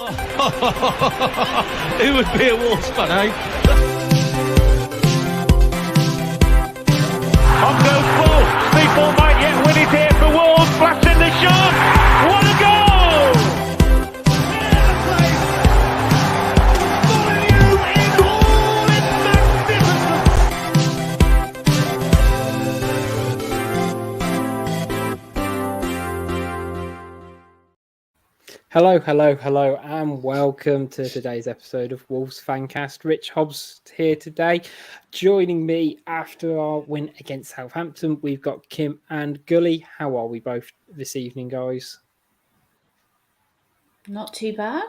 Who would be a Wolves fan, eh? On goes ball. People might yet win it here for Wolves. Flash in the shot. What a goal! Hello, and welcome to today's episode of Wolves Fancast. Rich Hobbs here today. Joining me after our win against Southampton, we've got Kim and Gully. How are we both this evening, guys? Not too bad.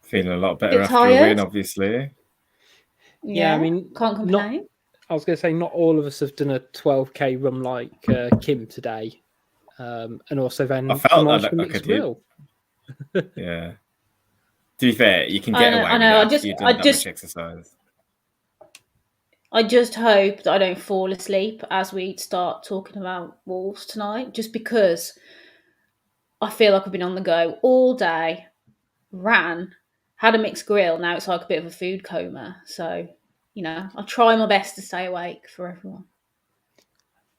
Feeling a lot better after a win, obviously. Yeah, I mean, can't complain. I was going to say, not all of us have done a 12k run like Kim today. And also then I felt like I did. Yeah. To be fair, you can get away with that if you've done that much exercise. I just hope that I don't fall asleep as we start talking about Wolves tonight, just because I feel like I've been on the go all day, ran, had a mixed grill. Now it's like a bit of a food coma. So, I'll try my best to stay awake for everyone.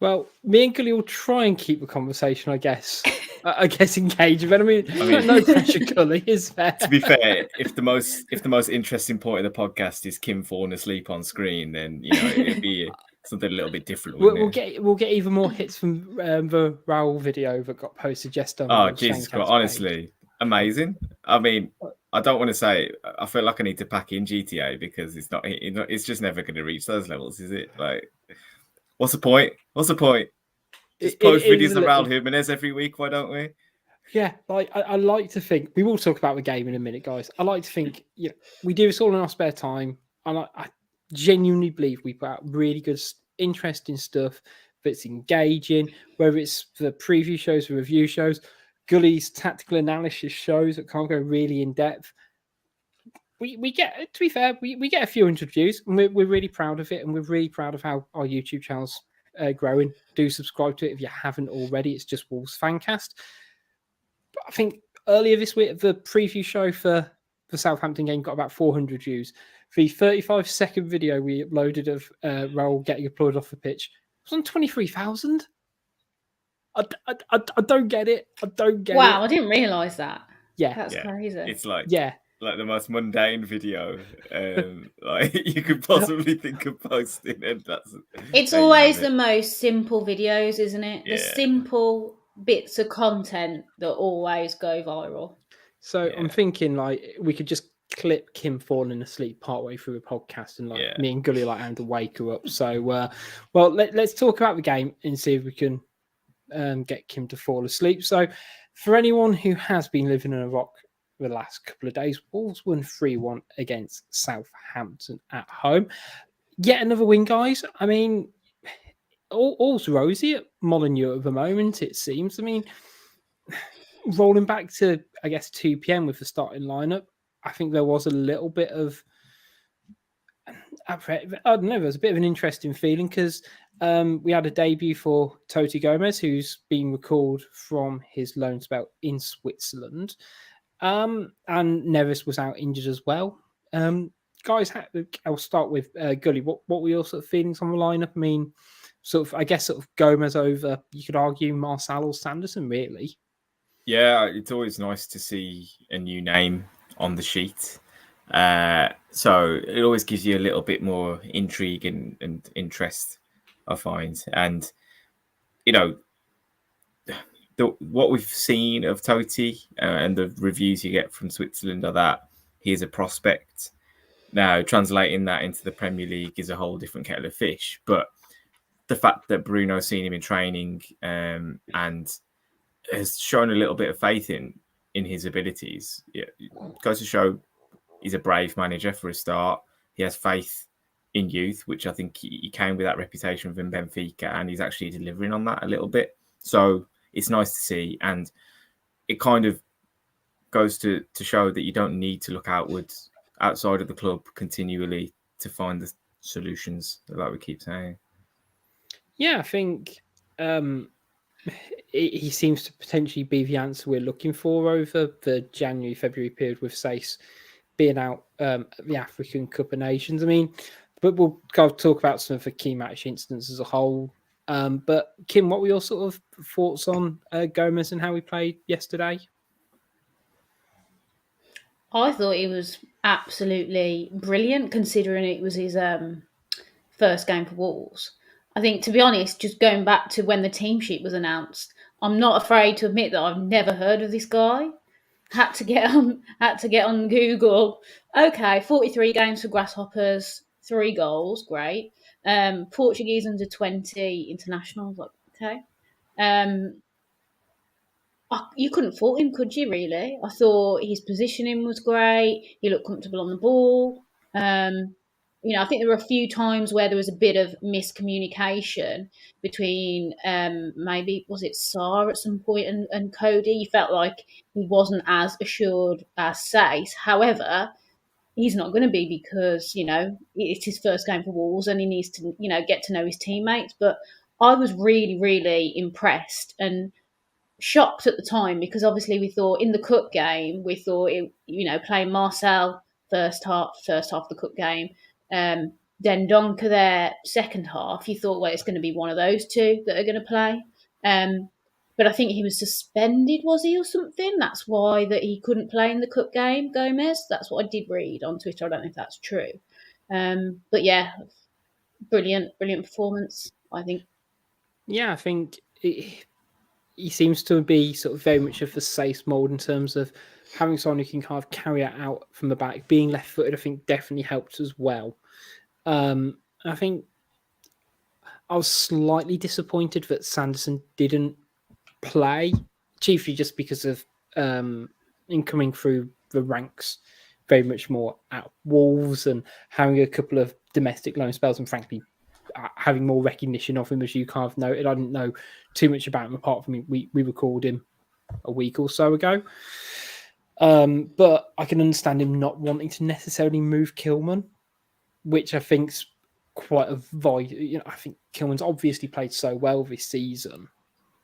Well, me and Gully will try and keep the conversation, I guess. Engaged. But I mean, no pressure, Gully, is there? To be fair, if the most interesting point of the podcast is Kim falling asleep on screen, then it'd be something a little bit different. We'll get even more hits from the Raul video that got posted just on. Oh, Jesus Christ! Honestly, amazing. I mean, I don't want to say. I feel like I need to pack in GTA because it's not. It's just never going to reach those levels, is it? Like. What's the point? Just post videos around Jimenez every week, why don't we? Yeah, like I like to think we will talk about the game in a minute, guys. I like to think we do this all in our spare time, and I genuinely believe we put out really good, interesting stuff that's engaging. Whether it's the preview shows, the review shows, Gully's tactical analysis shows that can't go really in depth. We get, to be fair, we get a few interviews, and we're really proud of it, and we're really proud of how our YouTube channel's growing. Do subscribe to it if you haven't already. It's just Wolves Fancast. But I think earlier this week, the preview show for the Southampton game got about 400 views. The 35-second video we uploaded of Raul getting applauded off the pitch was on 23,000. I don't get it. I don't get it. Wow, I didn't realise that. Yeah. That's crazy. It's like the most mundane video like you could possibly think of posting, and it's always the most simple videos, isn't it? The simple bits of content that always go viral. So I'm thinking we could just clip Kim falling asleep partway through the podcast, and me and Gully and to wake her up. So let's talk about the game and see if we can get Kim to fall asleep. So for anyone who has been living in a rock the last couple of days, Wolves won 3-1 against Southampton at home. Yet another win, guys. I mean, all's rosy at Molineux at the moment, it seems. I mean, rolling back to, I guess, 2 p.m. with the starting lineup, I think there was a little bit of, I don't know, there was a bit of an interesting feeling because we had a debut for Toti Gomez, who's been recalled from his loan spell in Switzerland. And Neves was out injured as well. Guys, I'll start with Gully. What were your sort of feelings on the lineup? I mean, sort of Gomez over, you could argue, Marcel or Sanderson, really. Yeah, it's always nice to see a new name on the sheet. So it always gives you a little bit more intrigue and interest, I find. And, what we've seen of Toti and the reviews you get from Switzerland are that he's a prospect. Now, translating that into the Premier League is a whole different kettle of fish. But the fact that Bruno's seen him in training and has shown a little bit of faith in his abilities, goes to show he's a brave manager for a start. He has faith in youth, which I think he came with that reputation within Benfica, and he's actually delivering on that a little bit. So it's nice to see, and it kind of goes to show that you don't need to look outwards, outside of the club continually to find the solutions, like we keep saying. Yeah, I think he seems to potentially be the answer we're looking for over the January-February period with Sace being out at the African Cup of Nations. I mean, but we'll kind of talk about some of the key match incidents as a whole. But Kim, what were your sort of thoughts on Gomez and how he played yesterday? I thought he was absolutely brilliant, considering it was his first game for Wolves. I think, to be honest, just going back to when the team sheet was announced, I'm not afraid to admit that I've never heard of this guy. Had to get on Google. Okay, 43 games for Grasshoppers, 3 goals, great. Portuguese under 20 internationals, okay. You couldn't fault him, could you? Really, I thought his positioning was great. He looked comfortable on the ball. I think there were a few times where there was a bit of miscommunication between maybe was it Saar at some point and Cody. He felt like he wasn't as assured as Sace. However, he's not going to be because it's his first game for Wolves and he needs to get to know his teammates. But I was really, really impressed and shocked at the time because obviously we thought in the cup game playing Marcel first half of the cup game, then Donker there second half. You thought, well, it's going to be one of those two that are going to play. But I think he was suspended, was he, or something? That's why that he couldn't play in the cup game, Gomez. That's what I did read on Twitter. I don't know if that's true. But yeah, brilliant performance, I think. Yeah, I think he seems to be sort of very much of the Sace mould in terms of having someone who can kind of carry it out from the back. Being left-footed, I think, definitely helped as well. I think I was slightly disappointed that Sanderson didn't play, chiefly just because of incoming through the ranks very much more at Wolves and having a couple of domestic loan spells and frankly having more recognition of him, as you kind of noted. I didn't know too much about him apart from we recalled him a week or so ago. But I can understand him not wanting to necessarily move Kilman, which I think's quite a void. I think Kilman's obviously played so well this season,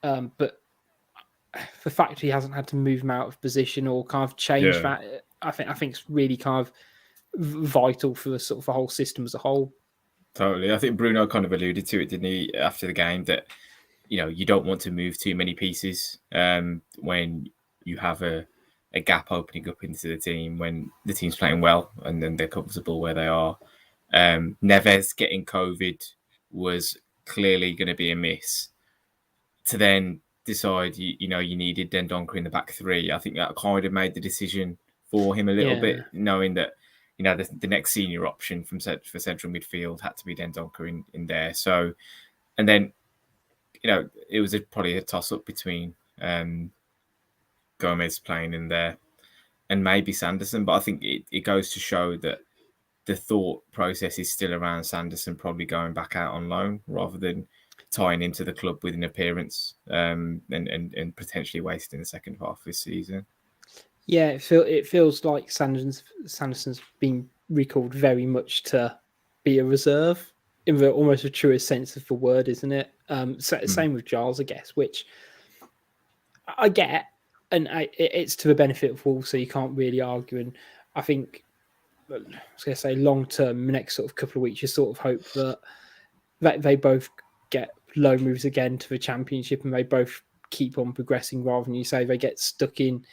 but the fact he hasn't had to move him out of position or kind of change that, I think it's really kind of vital for the sort of the whole system as a whole. Totally. I think Bruno kind of alluded to it, didn't he, after the game, that you don't want to move too many pieces when you have a gap opening up into the team when the team's playing well and then they're comfortable where they are. Neves getting COVID was clearly going to be a miss. To then decide you needed Dendoncker in the back three, I think that kind of made the decision for him a little bit, knowing that the next senior option for central midfield had to be Dendoncker in there. So, and then it was probably a toss up between Gomez playing in there and maybe Sanderson, but I think it goes to show that the thought process is still around Sanderson probably going back out on loan rather than tying into the club with an appearance and potentially wasting the second half of this season. Yeah, it feels like Sanderson's been recalled very much to be a reserve in the almost the truest sense of the word, isn't it? Same with Giles, I guess, which I get, and it's to the benefit of Wolves, so you can't really argue. And I think, I was going to say, long term, next sort of couple of weeks, you sort of hope that they both get loan moves again to the Championship and they both keep on progressing rather than you say they get stuck in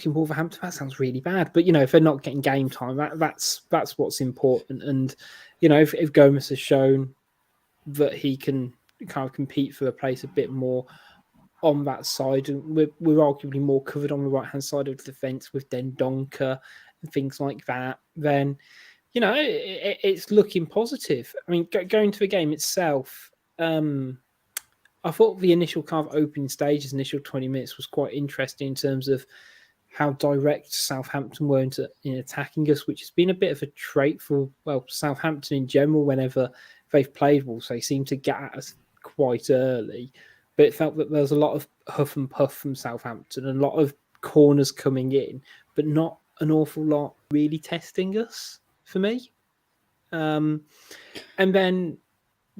Wolverhampton. That sounds really bad, but if they're not getting game time, that's what's important. And if Gomez has shown that he can kind of compete for a place a bit more on that side, and we're arguably more covered on the right hand side of the defence with Dendoncker and things like that, then it's looking positive. I mean, going to the game itself, I thought the initial kind of opening stages, initial 20 minutes was quite interesting in terms of how direct Southampton were in attacking us, which has been a bit of a trait for, Southampton in general. Whenever they've played Wolves, they seem to get at us quite early. But it felt that there was a lot of huff and puff from Southampton and a lot of corners coming in, but not an awful lot really testing us for me. And then,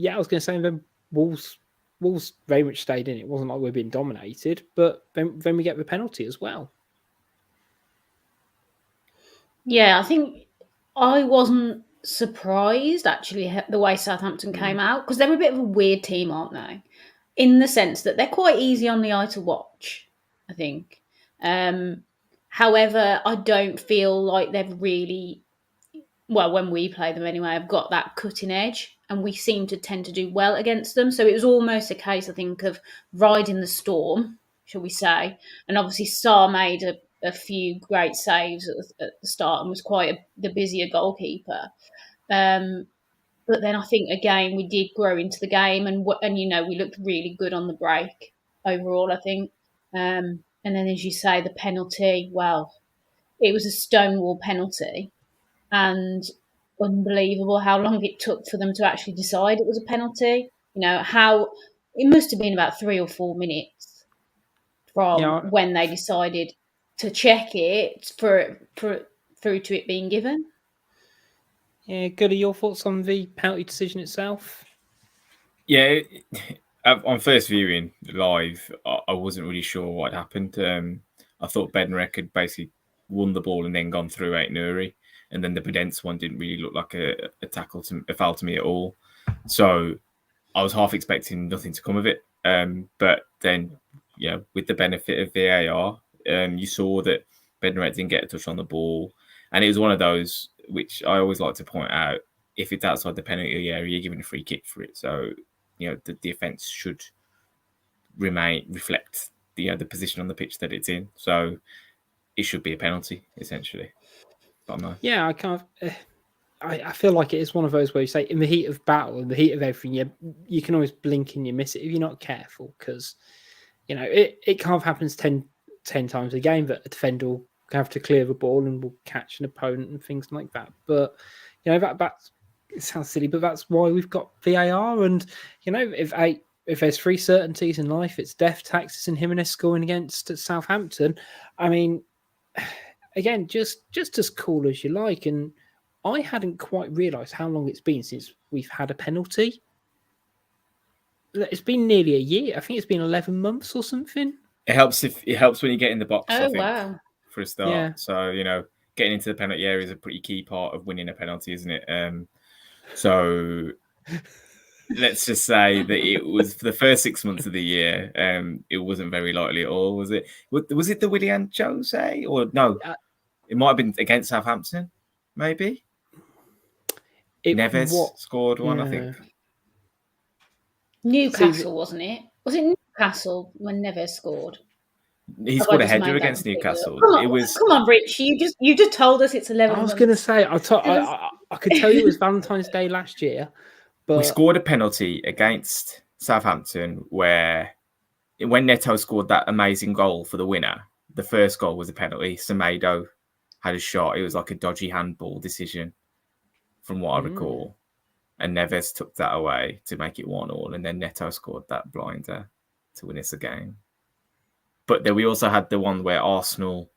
I was going to say, then Wolves Wolves very much stayed in. It wasn't like we're being dominated, but then we get the penalty as well. Yeah, I think I wasn't surprised actually the way Southampton came out, because they're a bit of a weird team, aren't they? In the sense that they're quite easy on the eye to watch, I think. However, I don't feel like they've really, well, when we play them anyway, have got that cutting edge, and we seem to tend to do well against them. So it was almost a case, I think, of riding the storm, shall we say. And obviously, Sarr made a few great saves at the start and was quite the busier goalkeeper. But then I think, again, we did grow into the game, and we looked really good on the break overall, I think. And then, as you say, the penalty, well, it was a stonewall penalty, and unbelievable how long it took for them to actually decide it was a penalty. How it must have been about 3 or 4 minutes from when they decided to check it for through to it being given. Yeah, Gully, your thoughts on the penalty decision itself? Yeah, on first viewing live, I wasn't really sure what happened. I thought Bednarek had basically won the ball and then gone through Ait-Nouri, and then the Podence one didn't really look like a foul to me at all. So I was half expecting nothing to come of it. But then, with the benefit of VAR, you saw that Bednarek didn't get a touch on the ball, and it was one of those which I always like to point out. If it's outside the penalty area, you're given a free kick for it. So the offence should reflect the position on the pitch that it's in. So it should be a penalty essentially. But no. Yeah, I kind of. I feel like it is one of those where you say, in the heat of battle, in the heat of everything, you can always blink and you miss it if you're not careful, because it kind of happens 10 times a game that a defender will have to clear the ball and will catch an opponent and things like that. But that's, it sounds silly, but that's why we've got VAR. And if there's 3 certainties in life, it's death, taxes, and Jimenez scoring against Southampton. I mean, again, just as cool as you like. And I hadn't quite realised how long it's been since we've had a penalty. It's been nearly a year. I think it's been 11 months or something. It helps when you get in the box. I think, wow! For a start. Yeah. So getting into the penalty area is a pretty key part of winning a penalty, isn't it? So let's just say that it was for the first 6 months of the year. It wasn't very likely at all, was it? Was it the Willian Jose or no? It might have been against Southampton, maybe. Neves scored one, I think. Newcastle, wasn't it? Was it Newcastle when Neves scored? He scored a header against Newcastle. Come on, Rich. You just told us it's 11. I was going to say, I could tell you it was Valentine's Day last year, but we scored a penalty against Southampton where, when Neto scored that amazing goal for the winner, the first goal was a penalty. Semedo had a shot. It was like a dodgy handball decision, from what I recall. And Neves took that away to make it 1-1, and then Neto scored that blinder to win us the game. But then we also had the one where Arsenal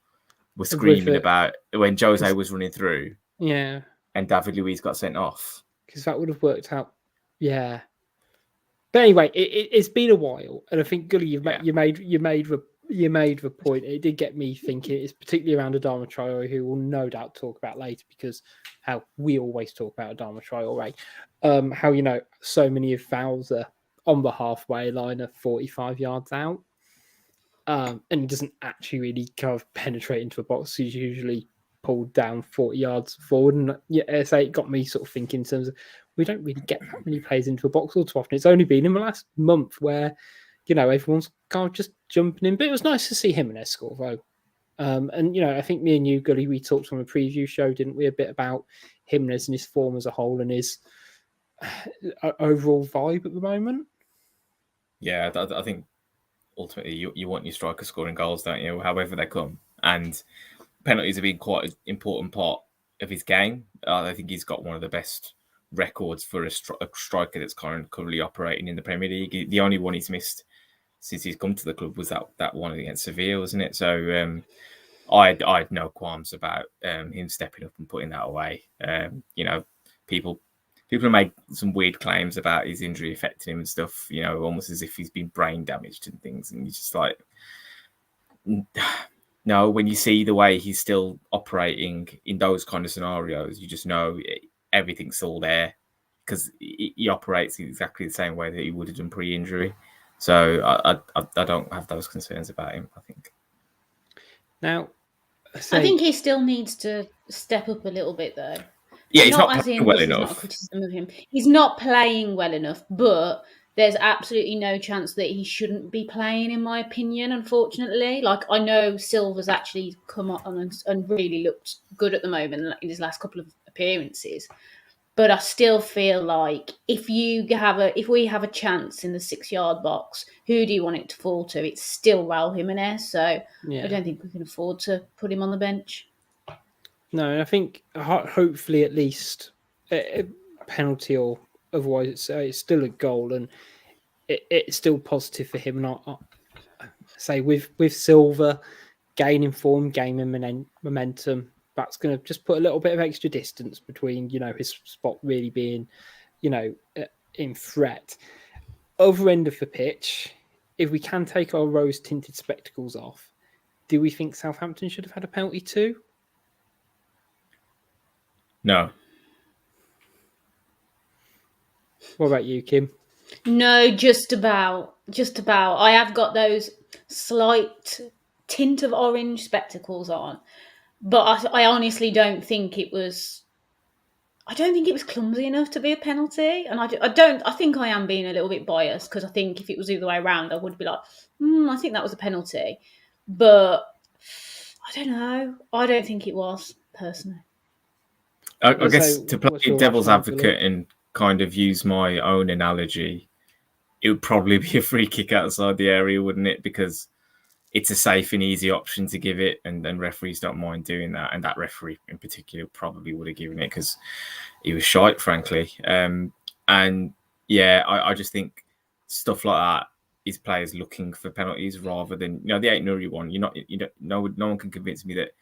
were screaming about when Jose was running through. Yeah. And David Luiz got sent off. Because that would have worked out. Yeah. But anyway, it's been a while. And I think, Gully, you made the point. It did get me thinking. It's particularly around Adama Traore, who we'll no doubt talk about later, because how we always talk about Adama Traore. How, so many of fouls are on the halfway line of 45 yards out. And he doesn't actually really kind of penetrate into a box. He's usually pulled down 40 yards forward. And it got me sort of thinking in terms of, we don't really get that many players into a box all too often. It's only been in the last month where, everyone's kind of just jumping in. But it was nice to see Jimenez score, though. And I think me and you, Gully, we talked on a preview show, didn't we, a bit about Jimenez and his form as a whole and his overall vibe at the moment. Yeah, I think ultimately you want your striker scoring goals, don't you? However they come. And penalties have been quite an important part of his game. I think he's got one of the best records for a striker that's currently operating in the Premier League. The only one he's missed since he's come to the club was that one against Sevilla, wasn't it? So I had no qualms about him stepping up and putting that away. People people have made some weird claims about his injury affecting him and stuff, you know, almost as if he's been brain damaged and things. And you're just like, no, when you see the way he's still operating in those kind of scenarios, you just know everything's all there because he operates exactly the same way that he would have done pre-injury. So I don't have those concerns about him, I think. Now, I think he still needs to step up a little bit, though. Yeah, he's not playing well enough. Not a criticism of him. He's not playing well enough, but there's absolutely no chance that he shouldn't be playing, in my opinion, unfortunately. Like, I know Silva's actually come on and really looked good at the moment in his last couple of appearances. But I still feel like if we have a chance in the 6-yard box, who do you want it to fall to? It's still Raul Jimenez, so I don't think we can afford to put him on the bench. No, I think hopefully at least a penalty or otherwise it's still a goal and it's still positive for him. And I say with Silva gaining form, gaining momentum, that's going to just put a little bit of extra distance between, you know, his spot really being, you know, in threat. Other end of the pitch, if we can take our rose-tinted spectacles off, do we think Southampton should have had a penalty too? No. What about you, Kim? No, just about. I have got those slight tint of orange spectacles on. But I honestly don't think it was. I don't think it was clumsy enough to be a penalty, and I think I am being a little bit biased because I think if it was the other way around, I would be like, I think that was a penalty. But I don't know. I don't think it was personally. I guess to play devil's advocate and kind of use my own analogy, it would probably be a free kick outside the area, wouldn't it? Because it's a safe and easy option to give it, and referees don't mind doing that. And that referee in particular probably would have given it because he was shite, frankly. And yeah, I just think stuff like that is players looking for penalties rather than, you know, the Ait-Nouri one. No one can convince me that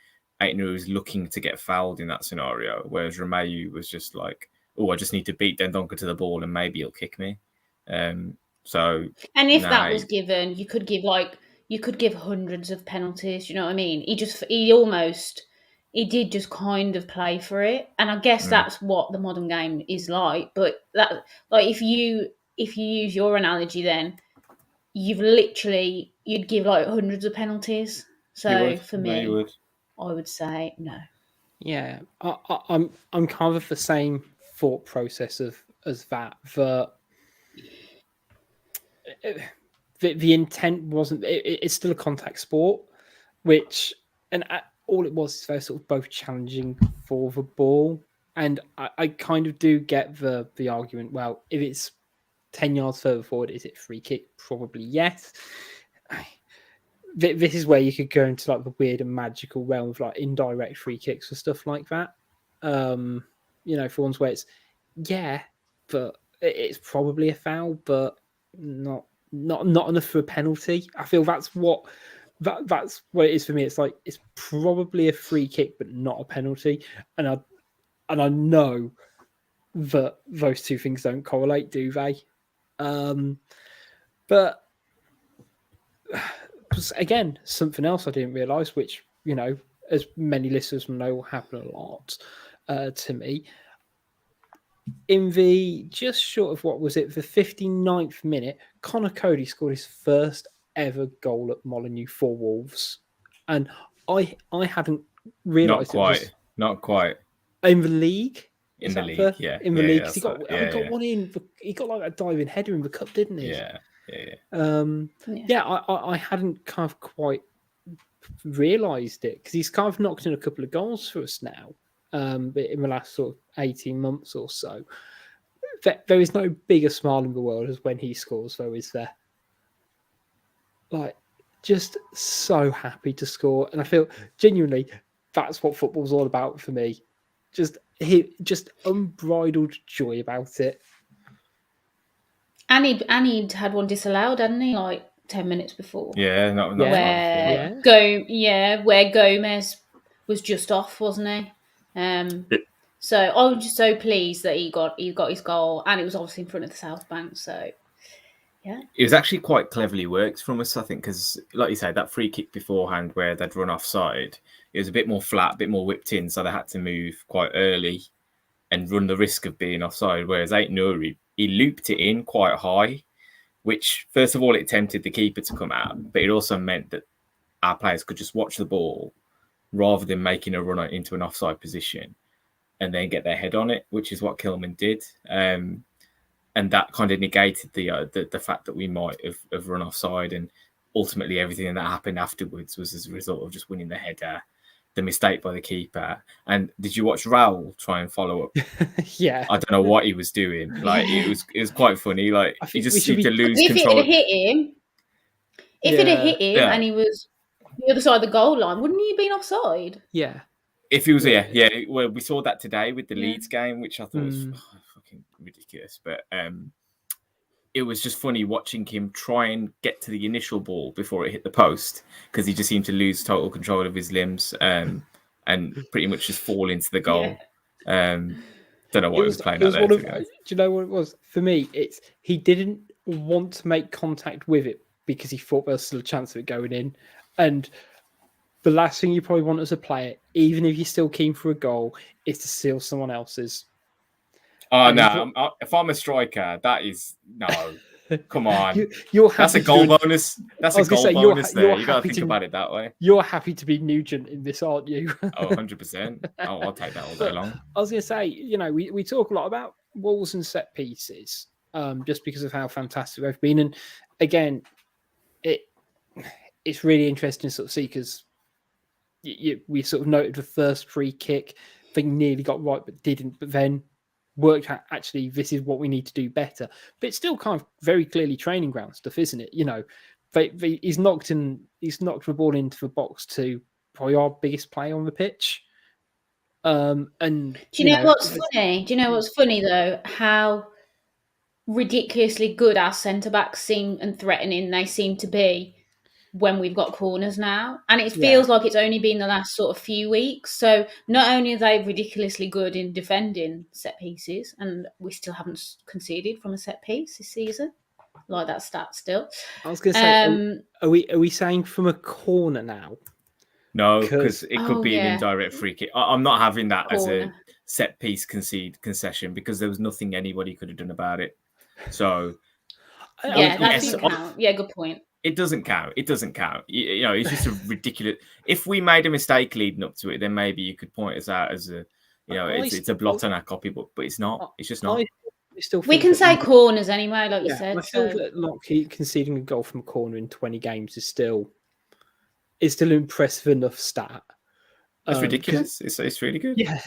Ait-Nouri is looking to get fouled in that scenario, whereas Romeu was just like, oh, I just need to beat Dendoncker to the ball and maybe he'll kick me. And if that was given, you could give hundreds of penalties. You know what I mean? He did just kind of play for it, and I guess that's what the modern game is like. But that, like, if you use your analogy, then you'd give like hundreds of penalties. So for me, I would say no. Yeah, I'm kind of the same thought process as that. The intent wasn't. It's still a contact sport, all it was is they're sort of both challenging for the ball, and I kind of do get the argument. Well, if it's 10 yards further forward, is it free kick? Probably yes. This is where you could go into like the weird and magical realm of like indirect free kicks or stuff like that. You know, for ones where it's but it's probably a foul, but not enough for a penalty. I feel that's what it is for me. It's like it's probably a free kick, but not a penalty. And I know that those two things don't correlate, do they? But again, something else I didn't realise, which, you know, as many listeners will know, will happen a lot to me. In the just short of, what was it, the 59th minute, Connor Cody scored his first ever goal at Molineux for Wolves. And I hadn't realised Not quite. In the league? In the league, yeah. In the league. He got one in. He got like a diving header in the cup, didn't he? Yeah. I hadn't kind of quite realised it because he's kind of knocked in a couple of goals for us now. In the last sort of 18 months or so. There is no bigger smile in the world as when he scores, though, is there? Like, just so happy to score. And I feel genuinely that's what football's all about for me. Just unbridled joy about it. And he'd had one disallowed, hadn't he? Like 10 minutes before. Yeah, where Gomez was just off, wasn't he? So I was just so pleased that he got his goal, and it was obviously in front of the South Bank. So yeah, it was actually quite cleverly worked from us, I think, because like you said, that free kick beforehand where they'd run offside, it was a bit more flat, a bit more whipped in, so they had to move quite early and run the risk of being offside. Whereas Nouri, he looped it in quite high, which first of all it tempted the keeper to come out, but it also meant that our players could just watch the ball rather than making a run into an offside position and then get their head on it, which is what Kilman did. And that kind of negated the fact that we might have run offside, and ultimately everything that happened afterwards was as a result of just winning the header, the mistake by the keeper. And did you watch Raul try and follow up? Yeah, I don't know what he was doing. Like it was quite funny. Like he just seemed to lose if control. It had hit him, it had hit him, and he was the other side of the goal line, wouldn't he have been offside? Yeah. If he was, yeah. Well, we saw that today with the Leeds game, which I thought was fucking ridiculous. But it was just funny watching him try and get to the initial ball before it hit the post, because he just seemed to lose total control of his limbs and pretty much just fall into the goal. Don't know what he was playing at there. Do you know what it was? For me, it's he didn't want to make contact with it because he thought there was still a chance of it going in. And the last thing you probably want as a player, even if you're still keen for a goal, is to steal someone else's. Oh, no. If I'm a striker, that is... No. Come on. That's a goal bonus. That's a goal bonus there. You got to think about it that way. You're happy to be Nugent in this, aren't you? 100%. I'll take that all day long. I was going to say, we talk a lot about walls and set pieces just because of how fantastic they've been. And again, it's really interesting to sort of see, because we sort of noted the first free kick thing nearly got right but didn't, but then worked out actually this is what we need to do better. But it's still kind of very clearly training ground stuff, isn't it? He's knocked the ball into the box to probably our biggest player on the pitch. And do you know what's funny? Do you know what's funny though? How ridiculously good our centre backs seem and threatening they seem to be when we've got corners now. And it feels like it's only been the last sort of few weeks. So not only are they ridiculously good in defending set pieces, and we still haven't conceded from a set piece this season. Like that stat still. I was going to say, are we saying from a corner now? No, because it could be an indirect free kick. I'm not having that as a set piece concession, because there was nothing anybody could have done about it. So that doesn't count. Yeah, good point. It doesn't count. It's just a ridiculous. If we made a mistake leading up to it, then maybe you could point us out as a, it's a blot on our copybook, but it's not. It's just not. We can say corners anyway, like you said. I feel that Lockheed conceding a goal from a corner in 20 games is still impressive enough stat. That's ridiculous. It's really good. Yeah,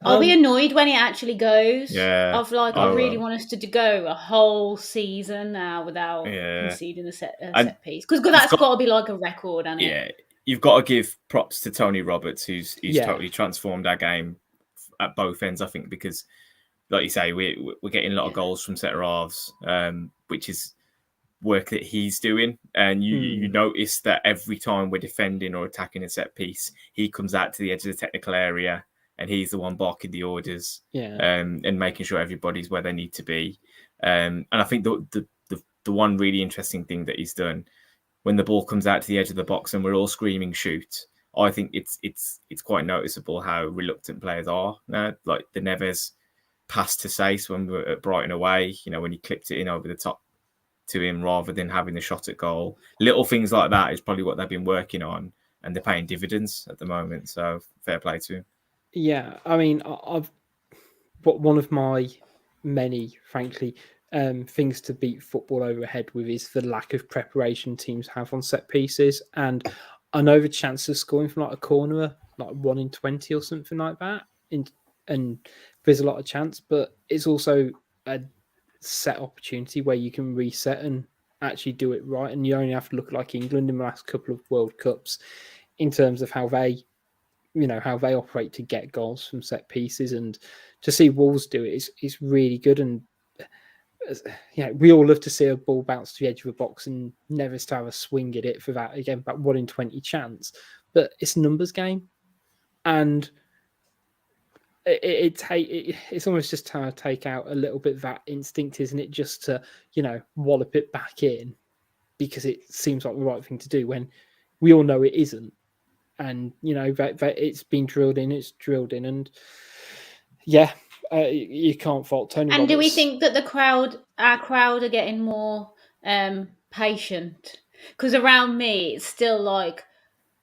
I'll be annoyed when it actually goes. Yeah. I really want us to go a whole season now without conceding a set piece. Because that's got to be like a record, hasn't it? Yeah. You've got to give props to Tony Roberts, who's totally transformed our game at both ends, I think, because, like you say, we're getting a lot of goals from centre halves, which is work that he's doing. And you notice that every time we're defending or attacking a set piece, he comes out to the edge of the technical area, and he's the one barking the orders, and making sure everybody's where they need to be. And I think the one really interesting thing that he's done, when the ball comes out to the edge of the box and we're all screaming shoot, I think it's quite noticeable how reluctant players are now. Like the Neves pass to Sace when we were at Brighton away, when he clipped it in over the top to him rather than having the shot at goal. Little things like that is probably what they've been working on, and they're paying dividends at the moment. So fair play to him. Yeah, I mean, I've one of my many, frankly, things to beat football over the head with is the lack of preparation teams have on set pieces. And I know the chance of scoring from a corner are 1 in 20 or something like that. And there's a lot of chance, but it's also a set opportunity where you can reset and actually do it right. And you only have to look like England in the last couple of World Cups in terms of how they operate to get goals from set pieces, and to see Wolves do it is really good. And we all love to see a ball bounce to the edge of a box and never to have a swing at it for that, again, about 1 in 20 chance. But it's a numbers game, and it's almost just trying to take out a little bit of that instinct, isn't it? Just to, wallop it back in because it seems like the right thing to do when we all know it isn't. And, that it's been drilled in, and yeah, you can't fault Tony And Roberts. do we think that our crowd are getting more patient? Because around me, it's still like,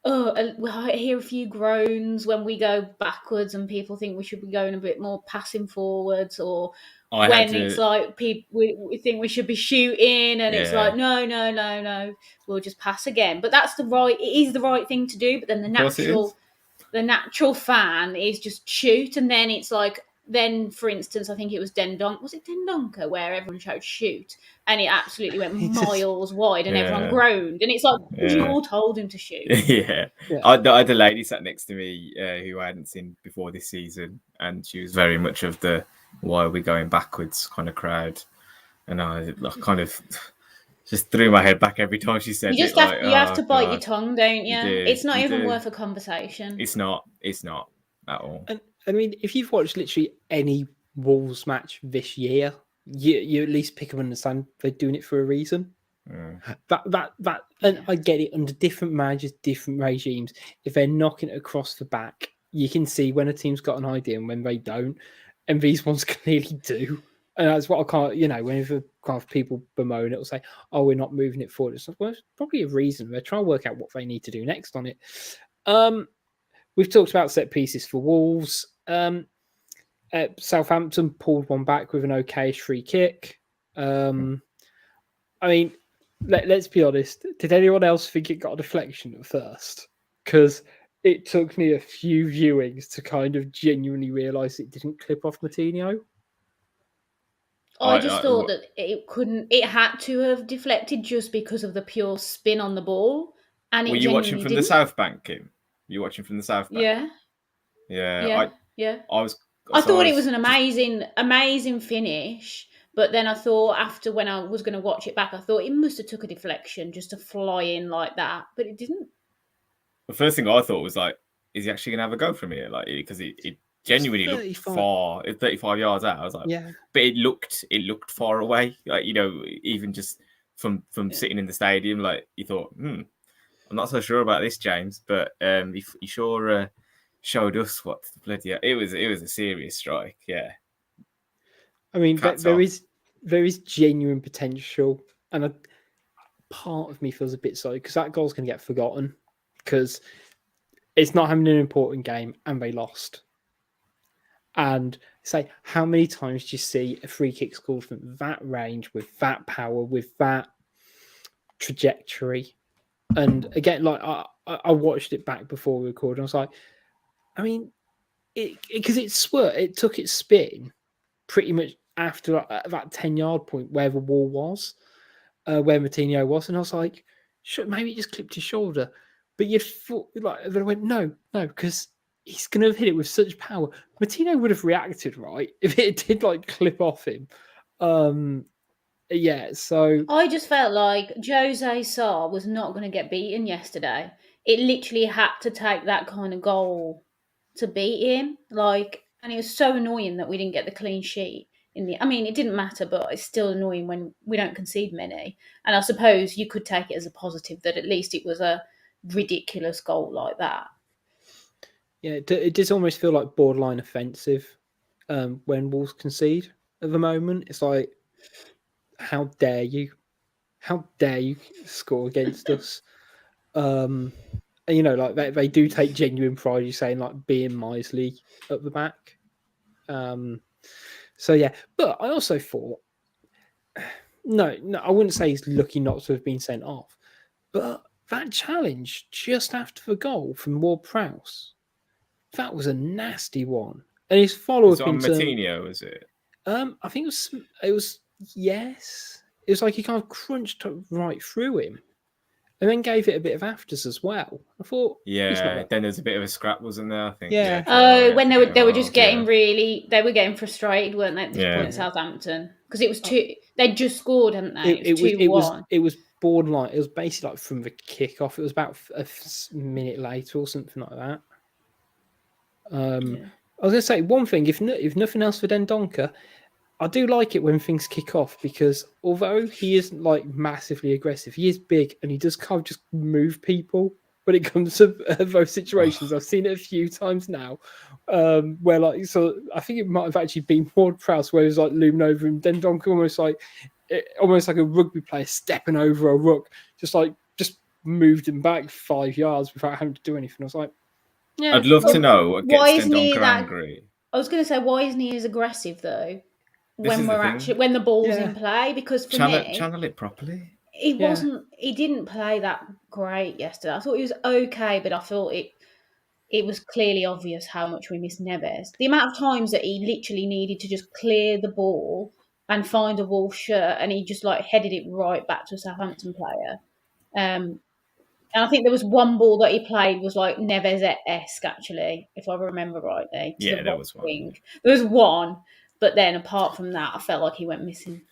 I hear a few groans when we go backwards, and people think we should be going a bit more passing forwards, or it's like we think we should be shooting, and it's like no, we'll just pass again. But it is the right thing to do. But then the natural fan is just shoot, and then it's like. Then, for instance, I think it was Dendonka where everyone shouted shoot, and it absolutely went miles wide, and everyone groaned, and it's like you all told him to shoot. Yeah. I had a lady sat next to me who I hadn't seen before this season, and she was very much of the "why are we going backwards" kind of crowd, and I kind of just threw my head back every time she said you it. Have to bite your tongue, don't you? It's not even worth a conversation. It's not at all. And I mean, if you've watched literally any Wolves match this year, you at least pick up and understand they're doing it for a reason. That, and I get it under different managers, different regimes. If they're knocking it across the back, you can see when a team's got an idea and when they don't. And these ones clearly do. And that's what I can't, whenever kind of people bemoan, it'll say, "Oh, we're not moving it forward." It's like, well, it's probably a reason. They're trying to work out what they need to do next on it. We've talked about set pieces for Wolves. Southampton pulled one back with an okayish free kick. I mean, let's be honest. Did anyone else think it got a deflection at first? Because it took me a few viewings to kind of genuinely realise it didn't clip off Moutinho. I just thought that it had to have deflected just because of the pure spin on the ball. And were you watching from the South Bank, Kim? You watching from the South Bank? Yeah. I thought it was an amazing finish, but then I thought after when I was going to watch it back, I thought it must have took a deflection just to fly in like that, but it didn't. The first thing I thought was like, is he actually going to have a go from here? Like, because it genuinely looked far, 35 yards out. I was like, but it looked far away. Like, even just from sitting in the stadium, like you thought, I'm not so sure about this, James, but he sure showed us what the bloody it was a serious strike. Yeah, I mean, there is genuine potential, and a part of me feels a bit sorry because that goal's going to get forgotten because it's not having an important game and they lost. And say, how many times do you see a free kick scored from that range with that power, with that trajectory? And again, like I watched it back before we recorded. I was like, I mean, because it took its spin pretty much after that 10-yard point where the wall was, where Moutinho was, and I was like, maybe it just clipped his shoulder. But you thought, like, they went, no, because he's going to have hit it with such power. Moutinho would have reacted, right, if it did like clip off him. Yeah, so I just felt like Jose Sarr was not going to get beaten yesterday. It literally had to take that kind of goal to beat him. And it was so annoying that we didn't get the clean sheet. I mean, it didn't matter, but it's still annoying when we don't concede many. And I suppose you could take it as a positive that at least it was a ridiculous goal like that. Yeah, it does almost feel like borderline offensive when Wolves concede at the moment. It's like, how dare you? How dare you score against us? And, like they do take genuine pride, you're saying, like being miserly at the back. So yeah, but I also thought, no, I wouldn't say he's lucky not to have been sent off, but that challenge just after the goal from Ward-Prowse, that was a nasty one, and his follow-up on Moutinho, was it? I think it was yes. It was like he kind of crunched right through him, and then gave it a bit of afters as well. I thought, then there's a bit of a scrap, wasn't there? I think. Yeah. When they were just getting they were getting frustrated, weren't they? At this point, Southampton, because it was they'd just scored, hadn't they? It was borderline. It was basically like from the kickoff. It was about a minute later or something like that. I was going to say one thing. If nothing else for Dendoncker, I do like it when things kick off because although he isn't like massively aggressive, he is big and he does kind of just move people when it comes to those situations. I've seen it a few times now, where like so I think it might have actually been Ward Prowse where he was like looming over him, Dendoncker almost like a rugby player stepping over a ruck, just moved him back 5 yards without having to do anything. I was like, yeah, I'd love to know what Why gets isn't he Dendoncker that- angry. I was going to say, why isn't he as aggressive though? This is When the ball's in play, because for me, channel it properly. He didn't play that great yesterday. I thought he was okay, but I thought it was clearly obvious how much we missed Neves. The amount of times that he literally needed to just clear the ball and find a Wolf shirt, and he just like headed it right back to a Southampton player. And I think there was one ball that he played was like Neves-esque, actually, if I remember rightly. Yeah, there was one. There was one, but then apart from that, I felt like he went missing.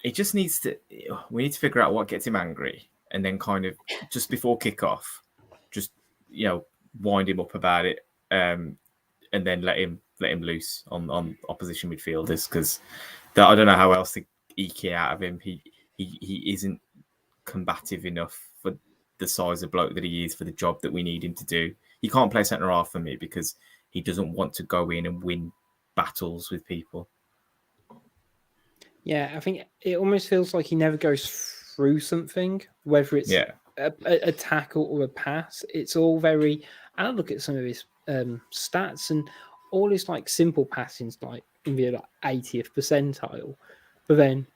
It just needs to. We need to figure out what gets him angry, and then kind of just before kickoff, just wind him up about it, and then let him loose on opposition midfielders because I don't know how else to eke it out of him. He isn't combative enough for the size of bloke that he is for the job that we need him to do. He can't play centre half for me because he doesn't want to go in and win battles with people. Yeah, I think it almost feels like he never goes through something, whether it's a tackle or a pass. It's all very. I look at some of his stats and all his like simple passings, like in the 80th percentile, but then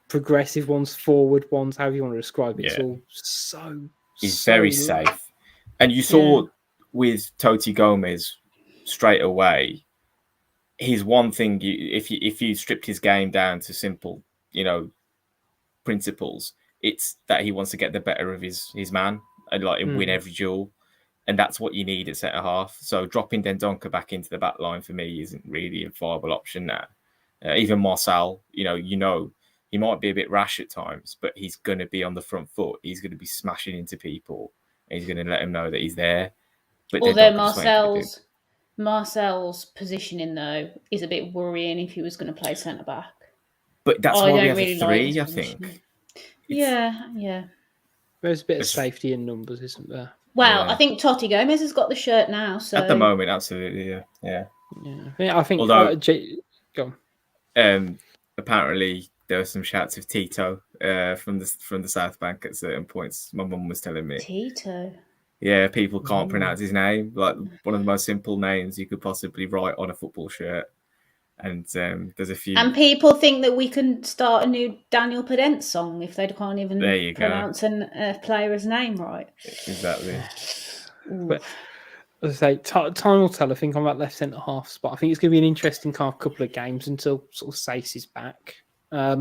progressive ones, forward ones, however you want to describe it. It's all so. He's very safe, and you saw with Toti Gomez straight away. He's one thing. If you stripped his game down to simple, principles, it's that he wants to get the better of his man and win every duel, and that's what you need at centre half. So dropping Dendoncker back into the back line for me isn't really a viable option now. Even Marcel, he might be a bit rash at times, but he's going to be on the front foot. He's going to be smashing into people, and he's going to let them know that he's there. But although Marcel's positioning, though, is a bit worrying if he was going to play centre-back. But that's why we have a three, I think. Yeah. There's a bit of safety in numbers, isn't there? Well, I think Toti Gomez has got the shirt now. So at the moment, absolutely, yeah. I think. Although, go on. Apparently there were some shouts of Tito from the South Bank at certain points. My mum was telling me. Tito. Yeah, people can't pronounce his name. Like one of the most simple names you could possibly write on a football shirt. And there's a few. And people think that we can start a new Daniel Pedence song if they can't even pronounce a player's name right. Exactly. But as I say, time will tell. I think on that left centre half spot, I think it's going to be an interesting couple of games until sort of Sace is back. I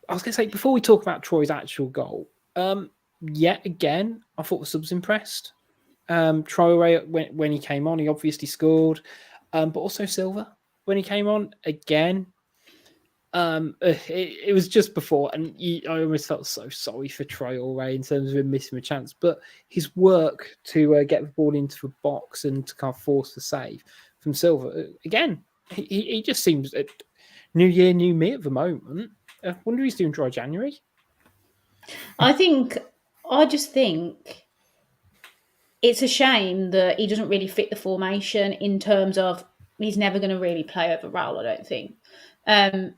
was going to say before we talk about Troy's actual goal. Yet again, I thought the subs impressed. Traore, when he came on, he obviously scored, but also Silva when he came on again. It was just before, and I almost felt so sorry for Traore in terms of him missing a chance. But his work to get the ball into the box and to kind of force the save from Silva again, he just seems new year, new me at the moment. I wonder if he's doing dry January. I just think it's a shame that he doesn't really fit the formation in terms of he's never going to really play over Raul, I don't think.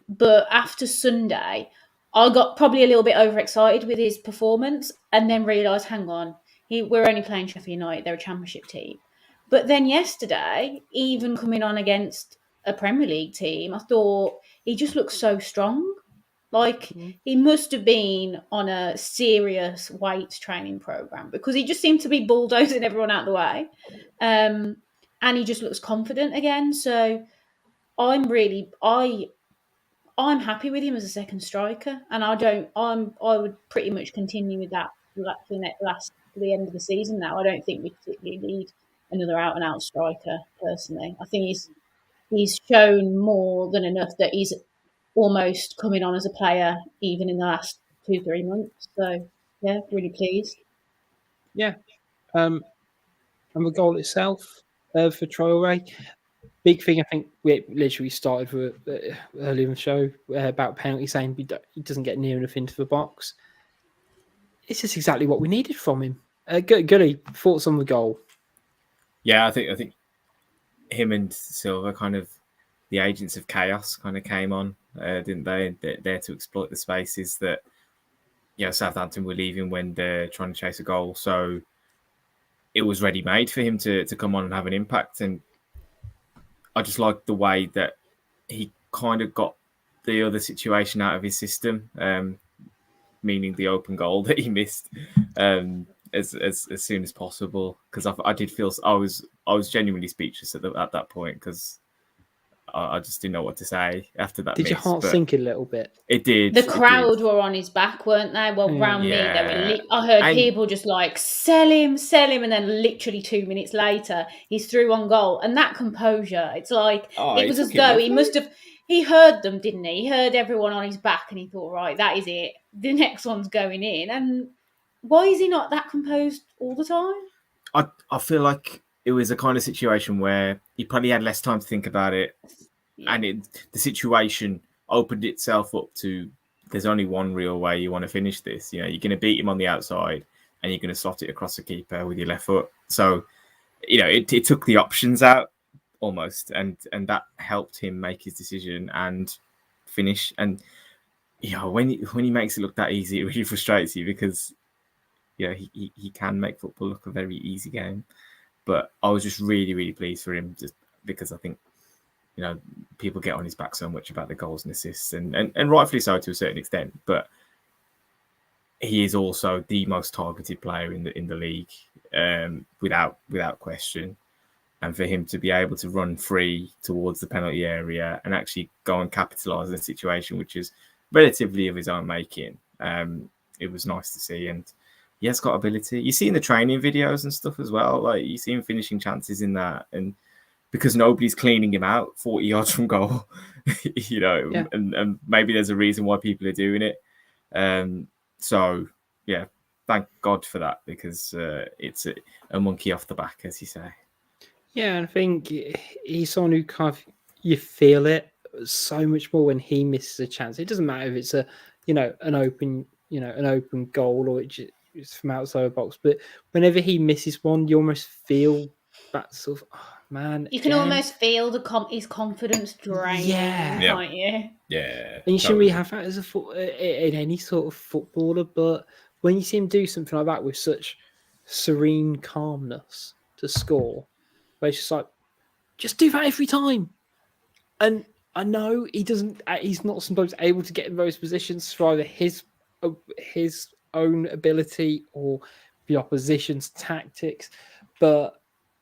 But after Sunday, I got probably a little bit overexcited with his performance and then realised, hang on, we're only playing Sheffield United, they're a championship team. But then yesterday, even coming on against a Premier League team, I thought he just looked so strong. Like, he must have been on a serious weight training program because he just seemed to be bulldozing everyone out of the way. And he just looks confident again. So I'm happy with him as a second striker. And I would pretty much continue with that for the end of the season now. I don't think we particularly need another out and out striker personally. I think he's shown more than enough that he's almost coming on as a player even in the last 2-3 months. So, yeah, really pleased. Yeah. And the goal itself, for Traore. Big thing, I think we literally started with, earlier in the show about penalty, saying he doesn't get near enough into the box. It's just exactly what we needed from him. Gully, thoughts on the goal? Yeah, I think him and Silva, kind of the agents of chaos, kind of came on, didn't they? They're there to exploit the spaces that Southampton were leaving when they're trying to chase a goal. So it was ready made for him to come on and have an impact. And I just like the way that he kind of got the other situation out of his system, meaning the open goal that he missed as soon as possible. Because I did feel I was genuinely speechless at that point, because I just didn't know what to say after that. Did your heart sink a little bit? It did. The crowd were on his back, weren't they? Well, round me, they were. I heard people just like, sell him, and then literally 2 minutes later, he's through on goal. And that composure, it's like, it was as though he heard them, didn't he? He heard everyone on his back, and he thought, right, that is it. The next one's going in. And why is he not that composed all the time? I feel like it was a kind of situation where he probably had less time to think about it. Yeah. And the situation opened itself up to, there's only one real way you want to finish this. You're going to beat him on the outside, and you're going to slot it across the keeper with your left foot. So, it took the options out almost, and that helped him make his decision and finish. And when he makes it look that easy, it really frustrates you, because he can make football look a very easy game. But I was just really, really pleased for him, just because I think people get on his back so much about the goals and assists, and rightfully so to a certain extent. But he is also the most targeted player in the league, without question. And for him to be able to run free towards the penalty area and actually go and capitalise on a situation which is relatively of his own making, it was nice to see. And he has got ability. You see in the training videos and stuff as well, like you see him finishing chances in that, and because nobody's cleaning him out 40 yards from goal, and maybe there's a reason why people are doing it. So yeah, thank God for that, because it's a monkey off the back, as you say. Yeah, I think he's someone who you feel it so much more when he misses a chance. It doesn't matter if it's an open goal or it's from outside the box, but whenever he misses one, you almost feel that sort of, man. You can almost feel his confidence drain, can't you? Yeah. And you shouldn't really have that as in any sort of footballer, but when you see him do something like that with such serene calmness to score, where it's just like, just do that every time. And I know he's not sometimes able to get in those positions for either his own ability or the opposition's tactics, but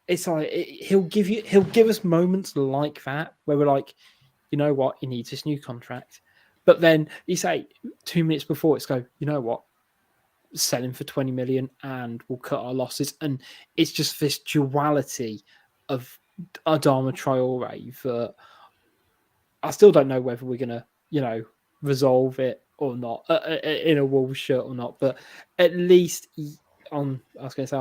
it's like he'll give us moments like that where we're like, you know what, he needs this new contract. But then you say 2 minutes before, it's go, you know what, sell him for 20 million and we'll cut our losses. And it's just this duality of Adama Traore that I still don't know whether we're gonna, resolve it or not in a Wolves shirt or not. But at least on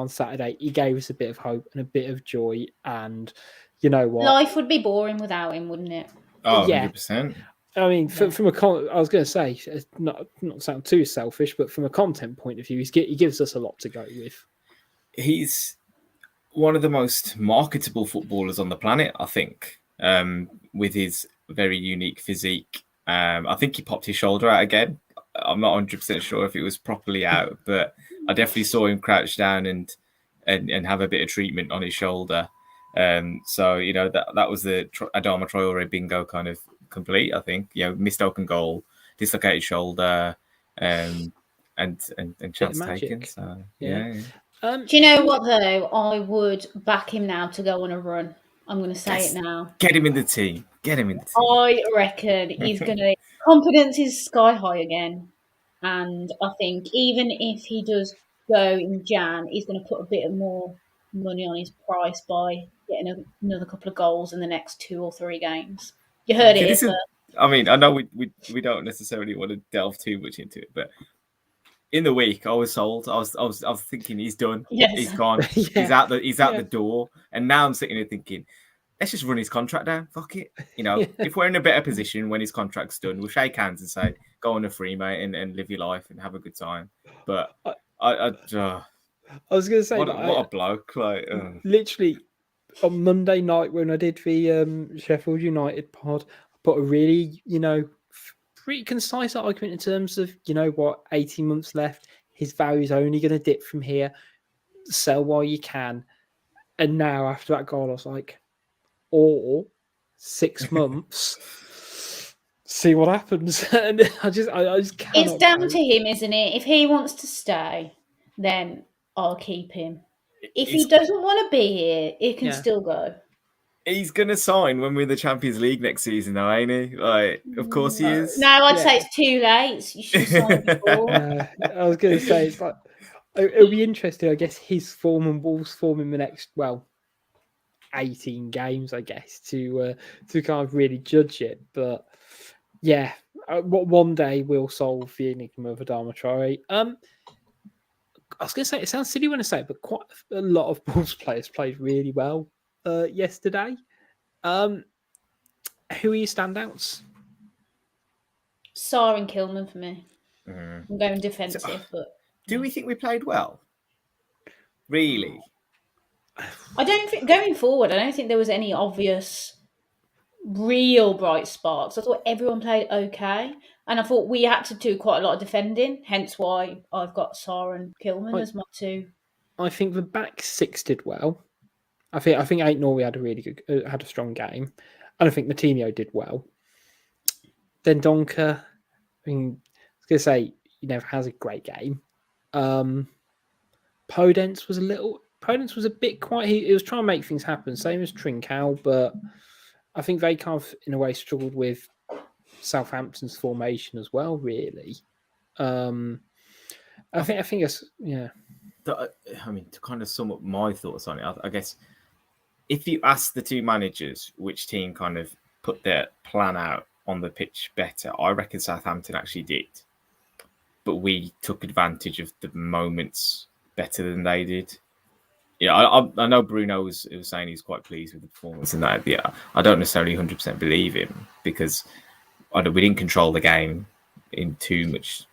Saturday, he gave us a bit of hope and a bit of joy. And you know what? Life would be boring without him, wouldn't it? Oh, yeah. 100%. I mean, from I was going to say, not sound too selfish, but from a content point of view, he gives us a lot to go with. He's one of the most marketable footballers on the planet, I think, with his very unique physique. I think he popped his shoulder out again. I'm not 100% sure if it was properly out, but I definitely saw him crouch down and have a bit of treatment on his shoulder. So, that was the Adama Traore bingo kind of complete, I think. Missed open goal, dislocated shoulder, and chance taken. So, yeah. Do you know what, though? I would back him now to go on a run. I'm going to say it now. Get him in the team. I reckon he's going to... Confidence is sky high again. And I think even if he does go in Jan, he's going to put a bit more money on his price by getting another couple of goals in the next 2 or 3 games. You heard it. I mean, I know we don't necessarily want to delve too much into it, but in the week, I was sold. I was thinking he's done. Yes. He's gone. Yeah. He's out the door. And now I'm sitting here thinking, let's just run his contract down. Fuck it. You know, if we're in a better position when his contract's done, we'll shake hands and say, go on a free, mate, and live your life and have a good time. But I was going to say, what a bloke! Like, literally on Monday night when I did the Sheffield United pod, I put a really, pretty concise argument in terms of, 18 months left. His value's only going to dip from here. Sell while you can. And now after that goal, I was like, or 6 months, see what happens. And I just cannot. It's down to him, isn't it? If he wants to stay, then I'll keep him. If he doesn't want to be here, he can still go. He's gonna sign when we're in the Champions League next season, though, ain't he? Like, of course he is. No, I'd say it's too late. You should sign before. I was going to say, it's like, it'll be interesting, I guess, his form and Wolves' form in the next, 18 games, I guess, to kind of really judge it. But yeah, one day we'll solve the enigma of Adama Traore. I was going to say, it sounds silly when I say it, but quite a lot of Wolves players played really well yesterday. Who are your standouts? Sarr and Kilman for me. I'm going defensive, but do we think we played well? Really? I don't think going forward. I don't think there was any obvious, real bright sparks. I thought everyone played okay, and I thought we had to do quite a lot of defending. Hence why I've got Sarr and Kilman as my two. I think the back six did well. I think Ain't Norway had a really good, had a strong game, and I think Matinho did well. Then Donker, I was going to say, he never has a great game. Podence was a bit quiet. He was trying to make things happen, same as Trincao, but I think they kind of, in a way, struggled with Southampton's formation as well, really. I think it's, yeah. I mean, to kind of sum up my thoughts on it, I guess if you ask the two managers which team kind of put their plan out on the pitch better, I reckon Southampton actually did. But we took advantage of the moments better than they did. Yeah, I know Bruno was saying he's quite pleased with the performance and that. Yeah, I don't necessarily 100% believe him because we didn't control the game in too much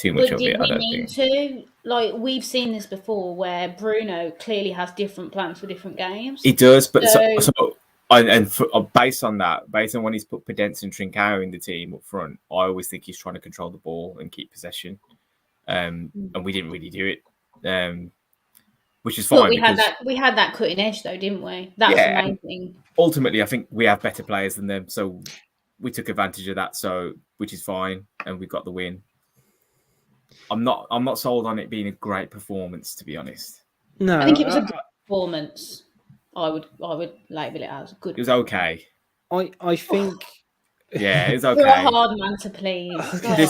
of it. I don't think. To? Like, we've seen this before where Bruno clearly has different plans for different games. He does, but based on that, based on when he's put Podence and Trincao in the team up front, I always think he's trying to control the ball and keep possession. And we didn't really do it, which is fine. But we had that cutting edge though, didn't we? That's the main thing. Ultimately, I think we have better players than them, so we took advantage of that. Which is fine, and we got the win. I'm not sold on it being a great performance, to be honest. No, I think it was a good performance. I would label it as good. It was okay. I think. Yeah, it was okay. You're a hard man to please.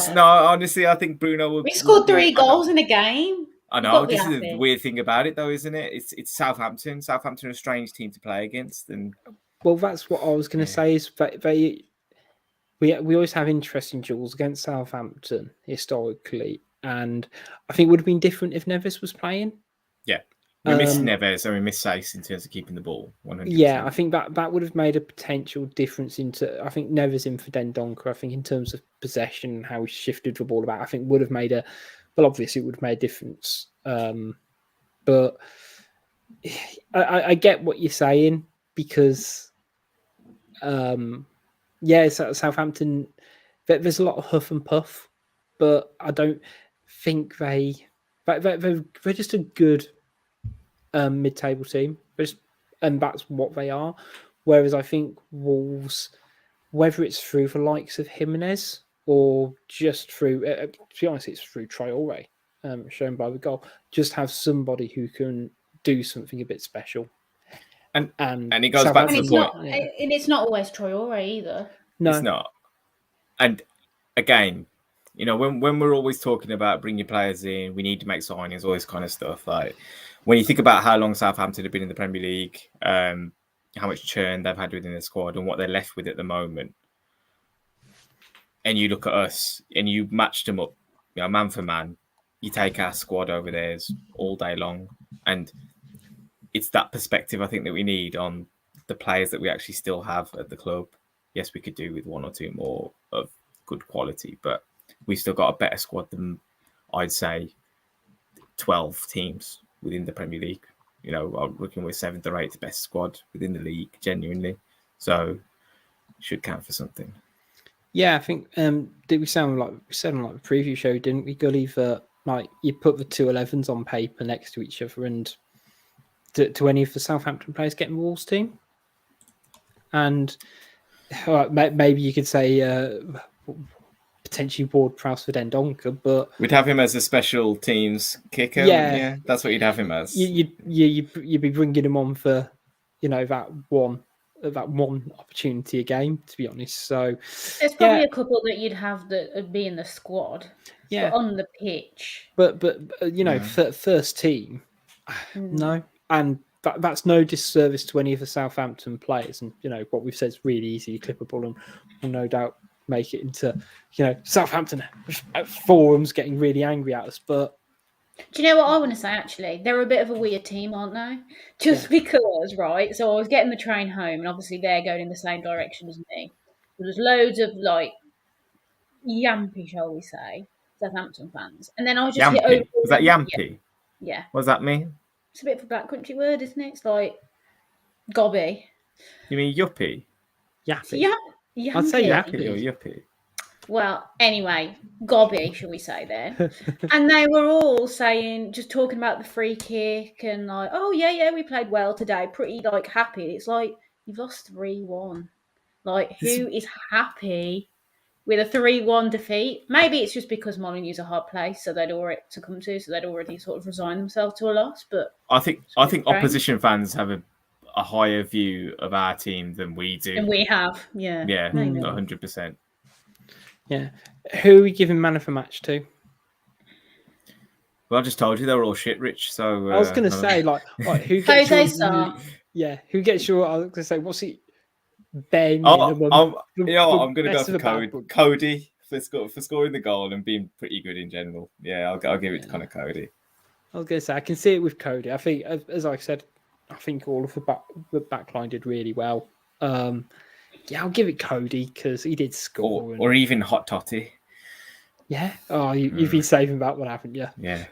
Honestly, I think Bruno will. We scored 3 goals in a game. I know. This is the weird thing about it, though, isn't it? It's Southampton. Southampton are a strange team to play against, and well, that's what I was going to say. Is that we always have interesting duels against Southampton historically, and I think it would have been different if Neves was playing. Yeah, we missed Neves and we missed Sace in terms of keeping the ball. 100%. Yeah, I think that would have made a potential difference I think Neves in for Dendoncker. I think in terms of possession and how he shifted the ball about, I think would have made obviously it would have made a difference. But I get what you're saying because, Southampton, there's a lot of huff and puff, but I don't think they're just a good mid-table team, and that's what they are. Whereas I think Wolves, whether it's through the likes of Jimenez or just through, to be honest, it's through Traore, shown by the goal, just have somebody who can do something a bit special. And it goes back to the point. And it's not always Traore either. No, it's not. And again, when we're always talking about bring your players in, we need to make signings, all this kind of stuff. Like when you think about how long Southampton have been in the Premier League, how much churn they've had within the squad and what they're left with at the moment, and you look at us and you matched them up, man for man, you take our squad over theirs all day long, and it's that perspective I think that we need on the players that we actually still have at the club. Yes, we could do with one or two more of good quality, but we've still got a better squad than, I'd say, 12 teams within the Premier League. You know, I'm looking with 7th or 8th best squad within the league, genuinely. So, should count for something. Yeah, I think did we said on like the preview show, didn't we, Gully, that like you put the 2 11s on paper next to each other, and to any of the Southampton players getting the Wolves team, and maybe you could say potentially Ward-Prowse for Dendonka, but we'd have him as a special teams kicker. Yeah, that's what you'd have him as. You'd be bringing him on for, you know, that one opportunity a game, to be honest. So there's probably a couple that you'd have that would be in the squad, yeah, but on the pitch. But you know, first team, no, and that's no disservice to any of the Southampton players. And you know what we've said is really easy, clippable, and will no doubt make it into, you know, Southampton forums getting really angry at us. But do you know what I want to say? Actually, they're a bit of a weird team, aren't they? Just because, right? So I was getting the train home, and obviously they're going in the same direction as me. There's loads of like yampy, shall we say, Southampton fans, and then I was just hit over. Was that yampy? Yeah. What does that mean? It's a bit of a black country word, isn't it? It's like gobby. You mean yuppie? Yappy. Yeah, I'd say yappy or yuppie. Well, anyway, gobby, shall we say then? And they were all saying, just talking about the free kick and like, oh yeah, we played well today, pretty like happy. It's like you've lost 3-1. Like, who is happy with a 3-1 defeat? Maybe it's just because Molyneux's a hard place, so they'd already sort of resigned themselves to a loss. But I think opposition fans have a higher view of our team than we do. And we have, yeah. Yeah, 100%. Yeah. Who are we giving man of the match to? Well, I just told you they were all shit, Rich. So I was going to say, like who gets Jose Sarr. Who gets your? I was going to say, what's he? Ben. I'm going to go for Cody for scoring the goal and being pretty good in general. Yeah, I'll give it to kind of Cody. I was going to say I can see it with Cody. I think, as I said, I think all of the backline did really well. I'll give it Cody because he did score. Or even Hot Totty. Yeah. Oh, you've been saving that one, haven't you? Yeah.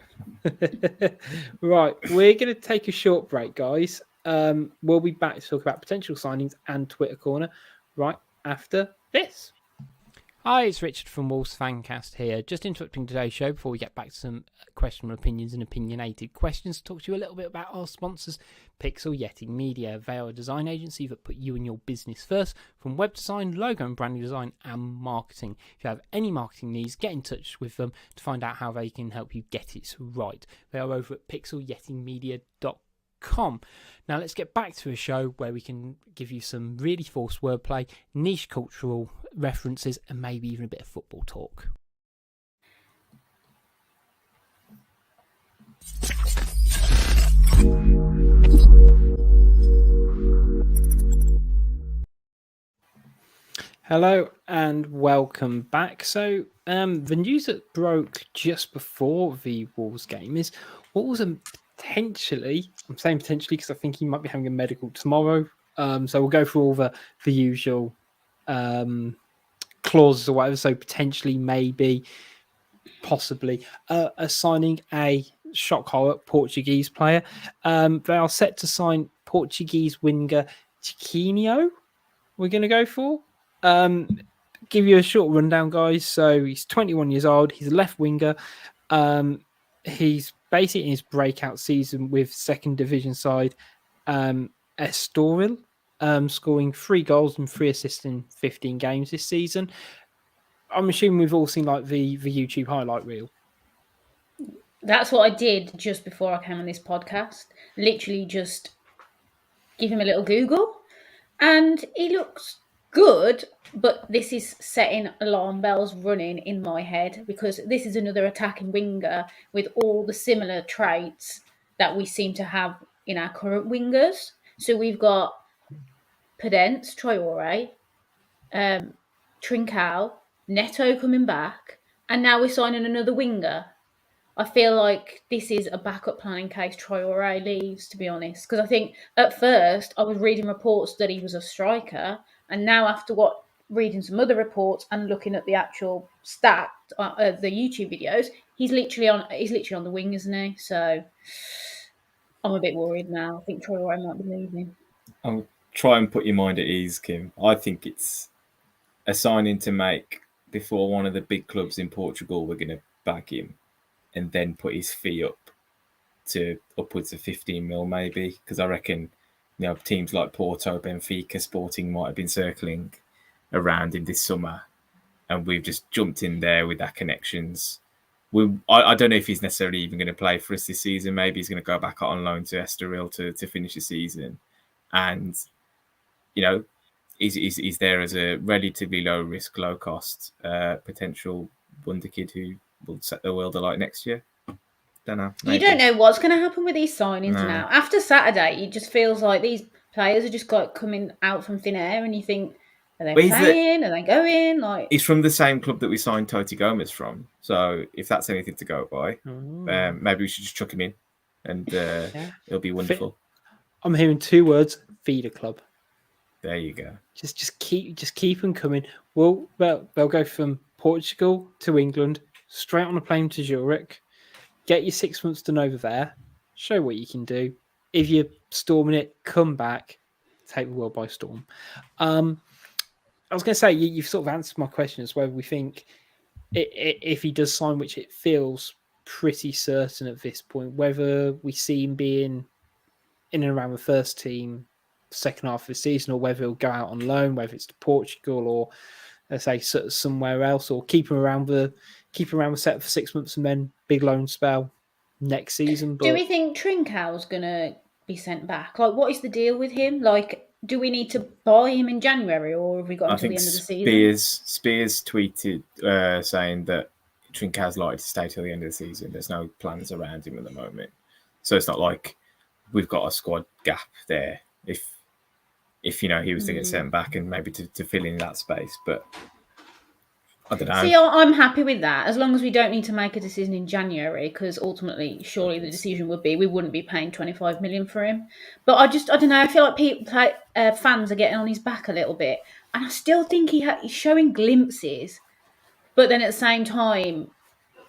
Right. We're going to take a short break, guys. We'll be back to talk about potential signings and Twitter Corner right after this. Hi, it's Richard from Wolves Fancast here. Just interrupting today's show before we get back to some questionable opinions and opinionated questions to talk to you a little bit about our sponsors, Pixel Yeti Media. They are a design agency that put you and your business first, from web design, logo and branding design and marketing. If you have any marketing needs, get in touch with them to find out how they can help you get it right. They are over at pixelyetimedia.com. Now let's get back to a show where we can give you some really forced wordplay, niche cultural references, and maybe even a bit of football talk. Hello and welcome back. So the news that broke just before the Wolves game is what was potentially, I'm saying potentially because I think he might be having a medical tomorrow. So we'll go through all the usual clauses or whatever. So potentially, maybe, possibly, signing a shock horror Portuguese player. They are set to sign Portuguese winger Chiquinho. We're going to go for. Give you a short rundown, guys. So he's 21 years old. He's a left winger. He's basically in his breakout season with second division side Estoril, scoring 3 goals and 3 assists in 15 games this season. I'm assuming we've all seen like the YouTube highlight reel. That's what I did just before I came on this podcast. Literally just give him a little Google, and he looks good, but this is setting alarm bells running in my head because this is another attacking winger with all the similar traits that we seem to have in our current wingers. So we've got Podence, Traore, Trincao, Neto coming back, and now we're signing another winger. I feel like this is a backup plan in case Traore leaves, to be honest. Because I think at first I was reading reports that he was a striker, and now after reading some other reports and looking at the actual stat, the YouTube videos, he's literally on the wing, isn't he? So I'm a bit worried now. I think Traore might be leaving. I'll try and put your mind at ease, Kim. I think it's a signing to make before one of the big clubs in Portugal were going to back him and then put his fee up to upwards of 15 mil maybe, because I reckon teams like Porto, Benfica, Sporting might have been circling around him this summer, and we've just jumped in there with our connections. I don't know if he's necessarily even going to play for us this season. Maybe he's going to go back on loan to Estoril to finish the season, and he's there as a relatively low risk, low cost potential wonder kid who will set the world alight next year. Don't know. Maybe. You don't know what's going to happen with these signings now. After Saturday, it just feels like these players are just coming out from thin air, and you think, are they playing? Are they going? Like, he's from the same club that we signed Toti Gomez from. So if that's anything to go by, maybe we should just chuck him in, and it'll be wonderful. I'm hearing 2 words: feeder club. There you go. Just keep them coming. Well, they'll go from Portugal to England, straight on a plane to Zurich. Get your 6 months done over there. Show what you can do. If you're storming it, come back. Take the world by storm. I was going to say, you've sort of answered my question as whether we think if he does sign, which it feels pretty certain at this point, whether we see him being in and around the first team second half of the season, or whether he'll go out on loan, whether it's to Portugal or let's say somewhere else, or keep him around the set for 6 months and then big loan spell next season. But do we think Trincão's going to be sent back? Like, what is the deal with him? Like, do we need to buy him in January, or have we got until the end of the season? Spears tweeted saying that Trincão's likely to stay till the end of the season. There's no plans around him at the moment, so it's not like we've got a squad gap there. If he was to get sent back and maybe to fill in that space, but I don't know. See, I'm happy with that, as long as we don't need to make a decision in January, because ultimately, surely the decision would be we wouldn't be paying 25 million for him. But I don't know. I feel like fans are getting on his back a little bit, and I still think he's showing glimpses, but then at the same time,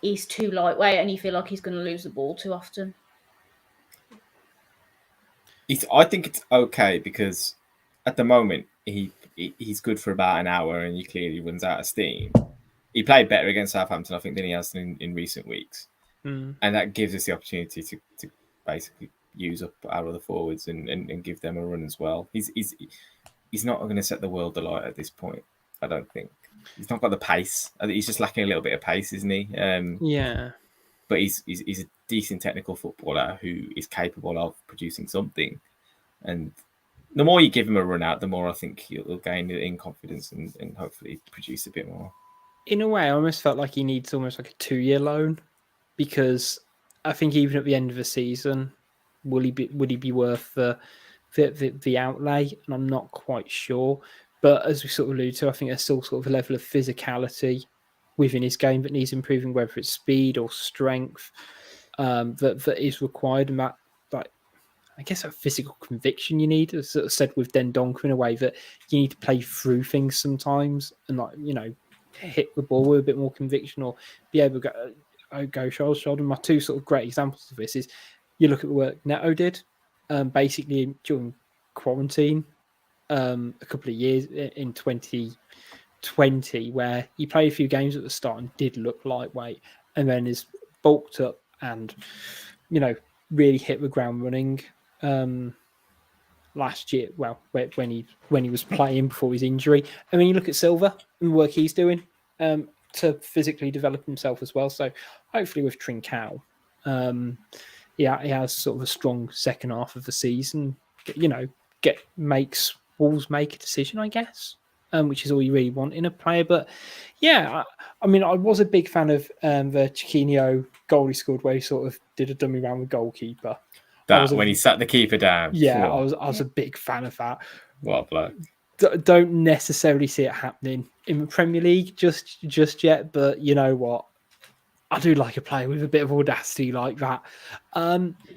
he's too lightweight, and you feel like he's going to lose the ball too often. I think it's okay because at the moment he's good for about an hour, and he clearly runs out of steam. He played better against Southampton, I think, than he has in recent weeks. And that gives us the opportunity to basically use up our other forwards and give them a run as well. He's not going to set the world alight at this point, I don't think. He's not got the pace. I think he's just lacking a little bit of pace, isn't he? Yeah. But he's a decent technical footballer who is capable of producing something. And the more you give him a run out, the more I think he'll gain in confidence and hopefully produce a bit more. In a way, I almost felt like he needs almost like a 2-year loan, because I think even at the end of the season, would he be worth the outlay? And I'm not quite sure. But as we sort of alluded to, I think there's still sort of a level of physicality within his game that needs improving, whether it's speed or strength that is required, and that, like, I guess, that physical conviction you need, as sort of said with Dendoncker, in a way that you need to play through things sometimes and, like, hit the ball with a bit more conviction, or be able to go shoulder to shoulder. My 2 sort of great examples of this is you look at the work Neto did basically during quarantine a couple of years in 2020, where he played a few games at the start and did look lightweight, and then is bulked up and really hit the ground running last year. Well, when he was playing before his injury, and then you look at Silva and the work he's doing to physically develop himself as well. So hopefully with Trincão, he has sort of a strong second half of the season. Makes Wolves make a decision, I guess, which is all you really want in a player. But yeah, I mean, I was a big fan of the Chiquinho goal he scored, where he sort of did a dummy round with goalkeeper. When he sat the keeper down. Yeah, I was a big fan of that. What a bloke. Don't necessarily see it happening in the Premier League just yet, but you know what? I do like a player with a bit of audacity like that.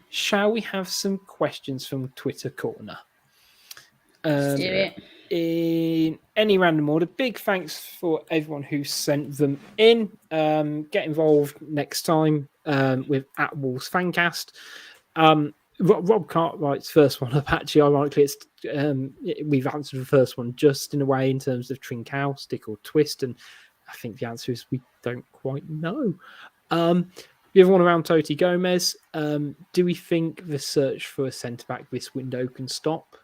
Shall we have some questions from Twitter Corner? Let's do it. In any random order, big thanks for everyone who sent them in. Get involved next time with at Wolves Fancast. Rob Cartwright's first one up, actually, ironically, it's we've answered the first one just in a way in terms of Trincao, stick or twist, and I think the answer is we don't quite know. The other one around Toti Gomez, do we think the search for a centre-back this window can stop?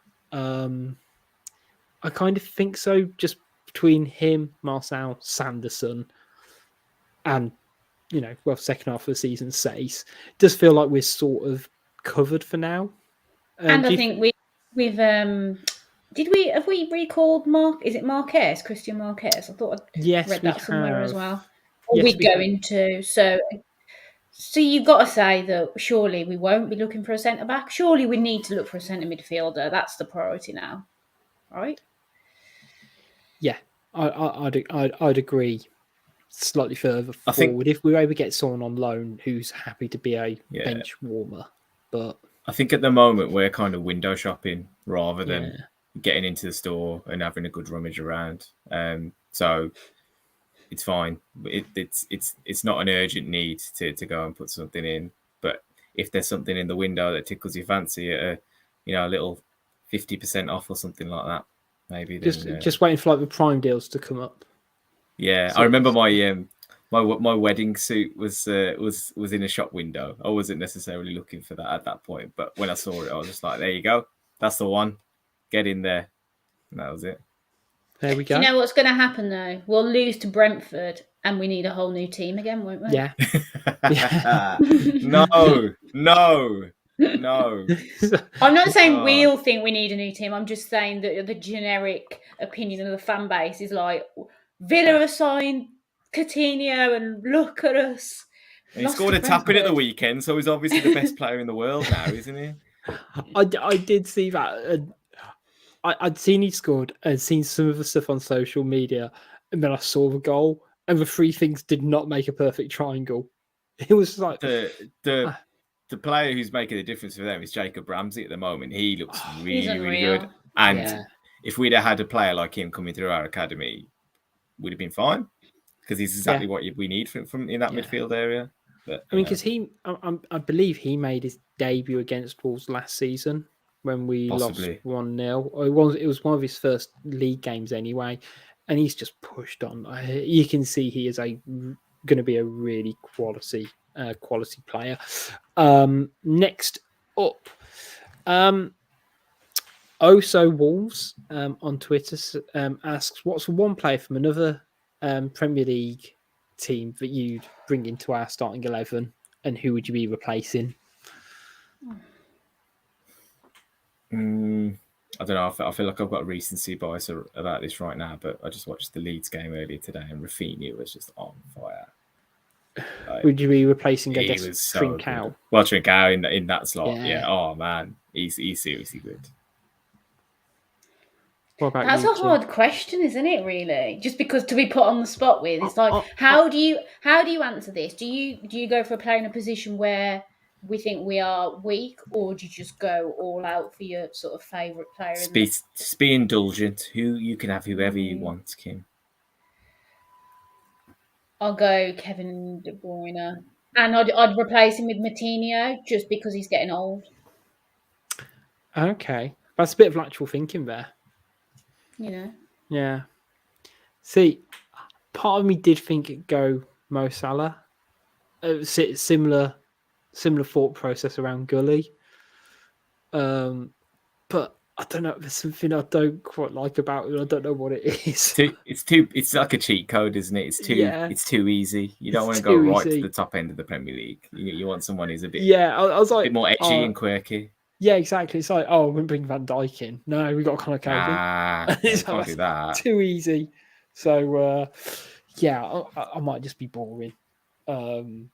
I kind of think so, just between him, Marcel, Sanderson, and, second half of the season, Sace. It does feel like we're sort of covered for now. And I think we've have we recalled Is it Marquez, Christian Marquez? I thought I'd read that somewhere as well. Or we're going to. So you've got to say that surely we won't be looking for a centre back. Surely we need to look for a centre midfielder. That's the priority now, right? Yeah, I'd agree. Slightly further forward, if we were able to get someone on loan who's happy to be a bench warmer, but I think at the moment we're kind of window shopping rather than getting into the store and having a good rummage around. So it's fine. It's not an urgent need to go and put something in. But if there's something in the window that tickles your fancy at a little 50% off or something like that, maybe just waiting for like the Prime deals to come up. Yeah, so, I remember my wedding suit was in a shop window. I wasn't necessarily looking for that at that point, but when I saw it, I was just like, "There you go, that's the one. Get in there." And that was it. There we go. Do you know what's going to happen though? We'll lose to Brentford, and we need a whole new team again, won't we? Yeah. No. I'm not saying we all think we need a new team. I'm just saying that the generic opinion of the fan base is like, Villa assigned Coutinho and look at us. He scored a tap-in at the weekend, so he's obviously the best player in the world now, isn't he? I did see that. I'd seen he scored and seen some of the stuff on social media, and then I saw the goal, and the three things did not make a perfect triangle. It was like the player who's making the difference for them is Jacob Ramsey at the moment. He looks really good. And if we'd have had a player like him coming through our academy, would have been fine because he's exactly what we need from in that midfield area. But, I mean, because I believe he made his debut against Wolves last season when we lost 1-0. It was one of his first league games anyway, and he's just pushed on. You can see he is going to be a really quality player. Next up, Oso Wolves on Twitter asks, what's one player from another Premier League team that you'd bring into our starting 11, and who would you be replacing? I don't know. I feel like I've got a recency bias about this right now, but I just watched the Leeds game earlier today, and Rafinha was just on fire. Would you be replacing, I guess, Trincao? Well, Trincao in that slot, yeah. Oh man, he's seriously good. That's a hard question, isn't it? Really, just because to be put on the spot with, it's like, how do you answer this? Do you go for a player in a position where we think we are weak, or do you just go all out for your sort of favourite player? Just be indulgent. You can have whoever you want, Kim. I'll go Kevin De Bruyne, and I'd replace him with Moutinho just because he's getting old. Okay, that's a bit of lateral thinking there. Yeah. See, part of me did think it'd go Mo Salah. Similar thought process around Gully. But I don't know. There's something I don't quite like about it. I don't know what it is. It's like a cheat code, isn't it? It's too easy. You don't want to go right to the top end of the Premier League. You want someone who's a bit I was like a bit more edgy and quirky. Yeah, exactly. It's like, we wouldn't bring Van Dijk in. No, we got Conor Calvin. Can't do that. Too easy. So I might just be boring. And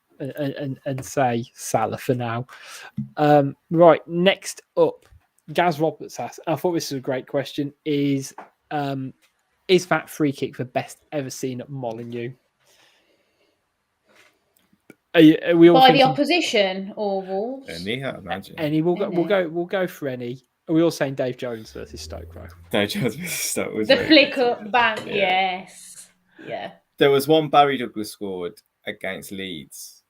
say Salah for now. Right, next up, Gaz Roberts asks, I thought this was a great question, is that free kick the best ever seen at Molineux? Are we all By the thinking opposition or Wolves? And I imagine. any? We'll go for any. Are we all saying Dave Jones versus Stoke, right? Dave Jones versus Stoke was The very flick good. up, bang, Yeah. yes. Yeah. There was one Barry Douglas scored against Leeds,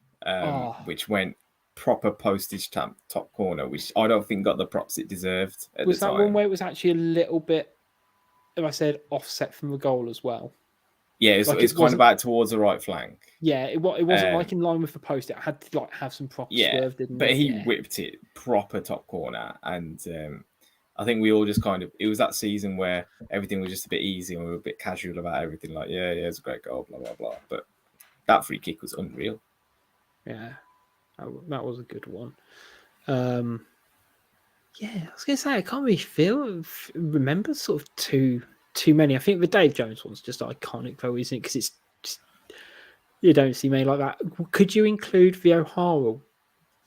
which went proper postage stamp top corner, which I don't think got the props it deserved at Was the that time. one where it was actually a little bit, if I said, offset from the goal as well? Yeah, it's kind of back towards the right flank. Yeah, it wasn't like in line with the post. It had to like have some proper swerve, didn't but it? he whipped it proper top corner, and I think we all just kind of, it was that season where everything was just a bit easy and we were a bit casual about everything. Like, yeah, it's a great goal, blah blah blah. But that free kick was unreal. Yeah, that was a good one. Yeah, I was going to say I can't really remember sort of too many. I think the Dave Jones one's just iconic though, isn't it? Because it's just, you don't see many like that. Could you include the O'Hara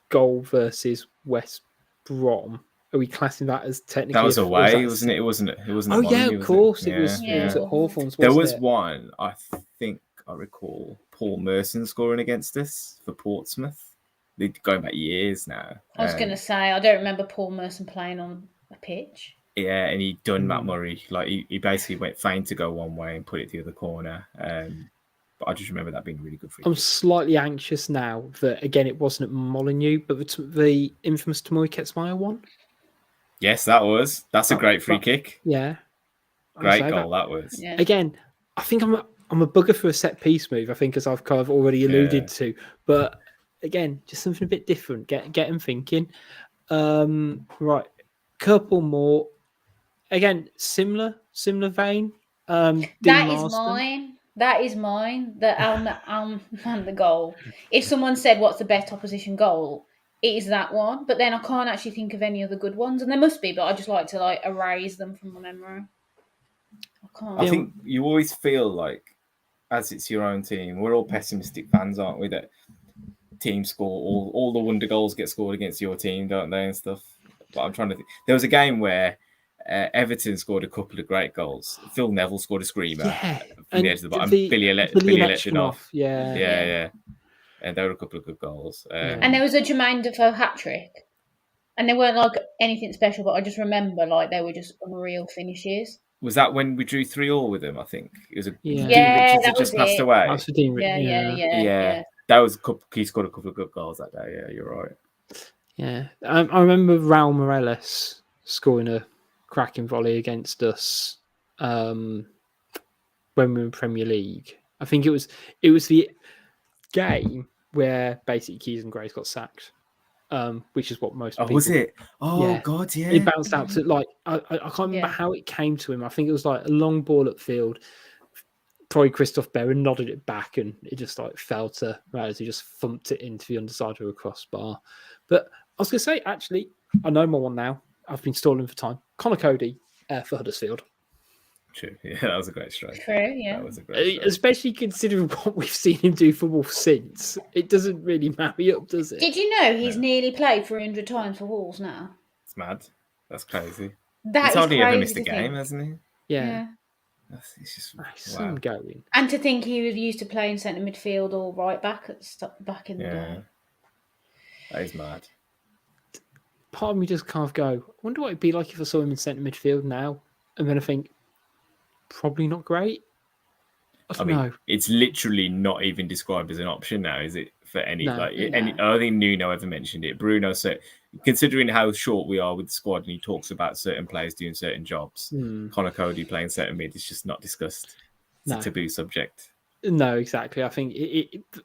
goal versus West Brom? Are we classing that as technically? That was away, wasn't it? It wasn't. Oh yeah, of course. It was at Hawthorns. There was one. I think I recall Paul Merson scoring against us for Portsmouth. They're going back years now. I was going to say, I don't remember Paul Merson playing on a pitch. Yeah, and he done Matt Murray. Like he basically went feigned to go one way and put it the other corner. But I just remember that being a really good free kick. I'm slightly anxious now that again it wasn't at Molineux, but the infamous Tamori Ketsmaya one. Yes, that's a great free kick. Yeah, great goal that was. Yeah. Again, I think I'm a bugger for a set piece move. I think, as I've kind of already alluded to, but again, just something a bit different. Get them thinking. Right, couple more. Again, similar vein. That is mine. The goal. If someone said, "What's the best opposition goal?" It is that one. But then I can't actually think of any other good ones, and there must be. But I just like to erase them from my memory. I think you always feel like, as it's your own team, we're all pessimistic fans, aren't we? That teams score all the wonder goals get scored against your team, don't they, and stuff. But I'm trying to think. There was a game where Everton scored a couple of great goals. Phil Neville scored a screamer from the edge of the bottom. Billy let it off. Yeah. And there were a couple of good goals. And there was a Jermaine Defoe hat-trick. And they weren't anything special, but I just remember they were just unreal finishes. Was that when we drew 3-3 with them? I think it was Dean Richards had just passed away. That's for Dean Richards. Yeah. That was he scored a couple of good goals that day. Yeah, you're right. Yeah, I remember Raul Morales scoring a cracking volley against us when we were in Premier League. I think it was the game where basically Keys and Grace got sacked, which is what most people... was it? Oh, yeah. God, yeah. It bounced out to, I can't remember how it came to him. I think it was a long ball upfield. Probably Christoph Berra nodded it back and it just fell to Morales. He just thumped it into the underside of a crossbar. But I was going to say, actually, I know my one now. I've been stalling for time. Connor Cody for Huddersfield. True. Yeah, that was a great strike. True, yeah. That was a great strike. Especially considering what we've seen him do for Wolves since. It doesn't really marry up, does it? Did you know he's nearly played 300 times for Wolves now? It's mad. That's crazy. He's hardly ever missed a game, hasn't he? Yeah. It's just wow. Going. And to think he was used to playing centre midfield or right back back in the day. That is mad. Part of me just kind of go, I wonder what it'd be like if I saw him in centre midfield now. And then I think, probably not great. I mean, it's literally not even described as an option now, is it? For any I don't think Nuno ever mentioned it. Bruno said, considering how short we are with the squad, and he talks about certain players doing certain jobs. Connor Cody playing centre mid is just not discussed. It's a taboo subject. No, exactly. I think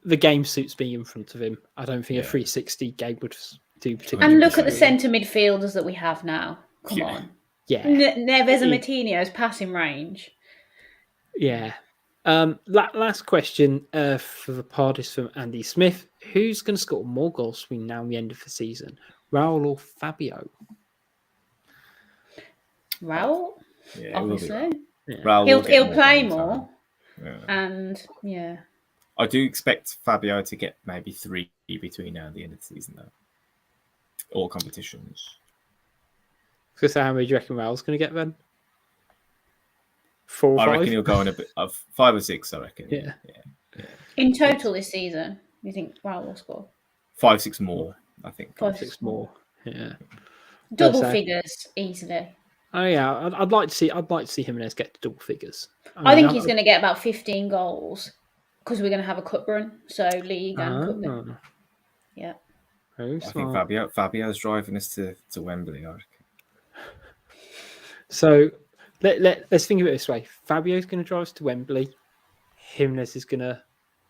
the game suits being in front of him. I don't think a 360 game would do particularly. And look at the centre midfielders that we have now. Come on. Yeah. Neves and Martinez's passing range. Yeah. Last question for the parties from Andy Smith. Who's going to score more goals between now and the end of the season? Raul or Fabio? Raul, obviously. Yeah. Raul he'll play more. Yeah. And, I do expect Fabio to get maybe 3 between now and the end of the season, though. All competitions. So how many do you reckon Raul's going to get then? 4 or 5? I reckon he'll go on a bit of 5 or 6, I reckon. Yeah. In total this season? You think Raul will score? 5-6 more, I think. 5-6 more. Yeah. Double figures easily. Oh yeah, I'd like to see Jimenez get to double figures. I think he's going to get about 15 goals because we're going to have a cup run. So league and cup run. Yeah. I think Fabio's driving us to Wembley. I reckon. So let's think of it this way: Fabio's going to drive us to Wembley. Jimenez is going to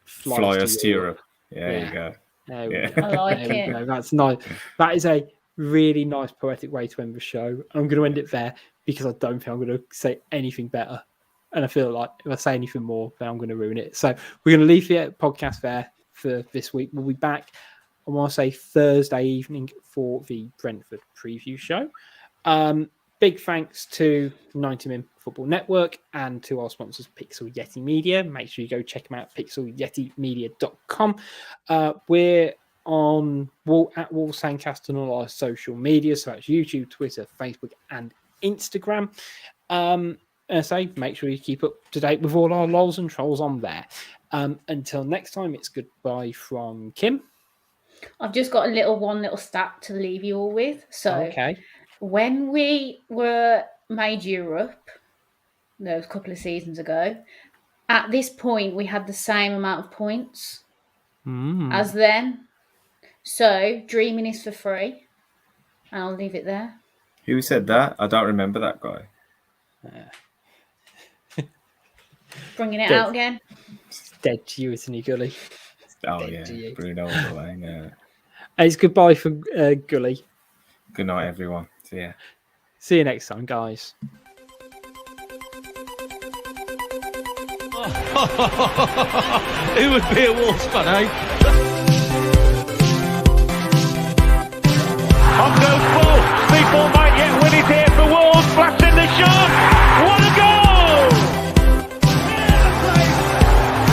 fly us to Europe. Yeah, there you go. There we go. I like it. Go. That's nice. That is a really nice poetic way to end the show. I'm going to end it there because I don't think I'm going to say anything better. And I feel like if I say anything more, then I'm going to ruin it. So we're going to leave the podcast there for this week. We'll be back, I want to say, Thursday evening for the Brentford preview show. Big thanks to 90min Football Network and to our sponsors, Pixel Yeti Media. Make sure you go check them out at pixelyetimedia.com. We're on at Wolves Sandcast on all our social media, so that's YouTube, Twitter, Facebook, and Instagram. And say, make sure you keep up to date with all our lols and trolls on there. Until next time, it's goodbye from Kim. I've just got one little stat to leave you all with. So, when we were made Europe, a couple of seasons ago, at this point we had the same amount of points as then. So, dreaming is for free. And I'll leave it there. Who said that? I don't remember that guy. Bringing it out again. It's dead to you, isn't he, Gully? Oh, dead yeah. Bruno all the way. Yeah. It's goodbye from Gully. Good night, everyone. See ya. See you next time, guys. Who would be a Wolves fan, eh? On goes ball. Big ball.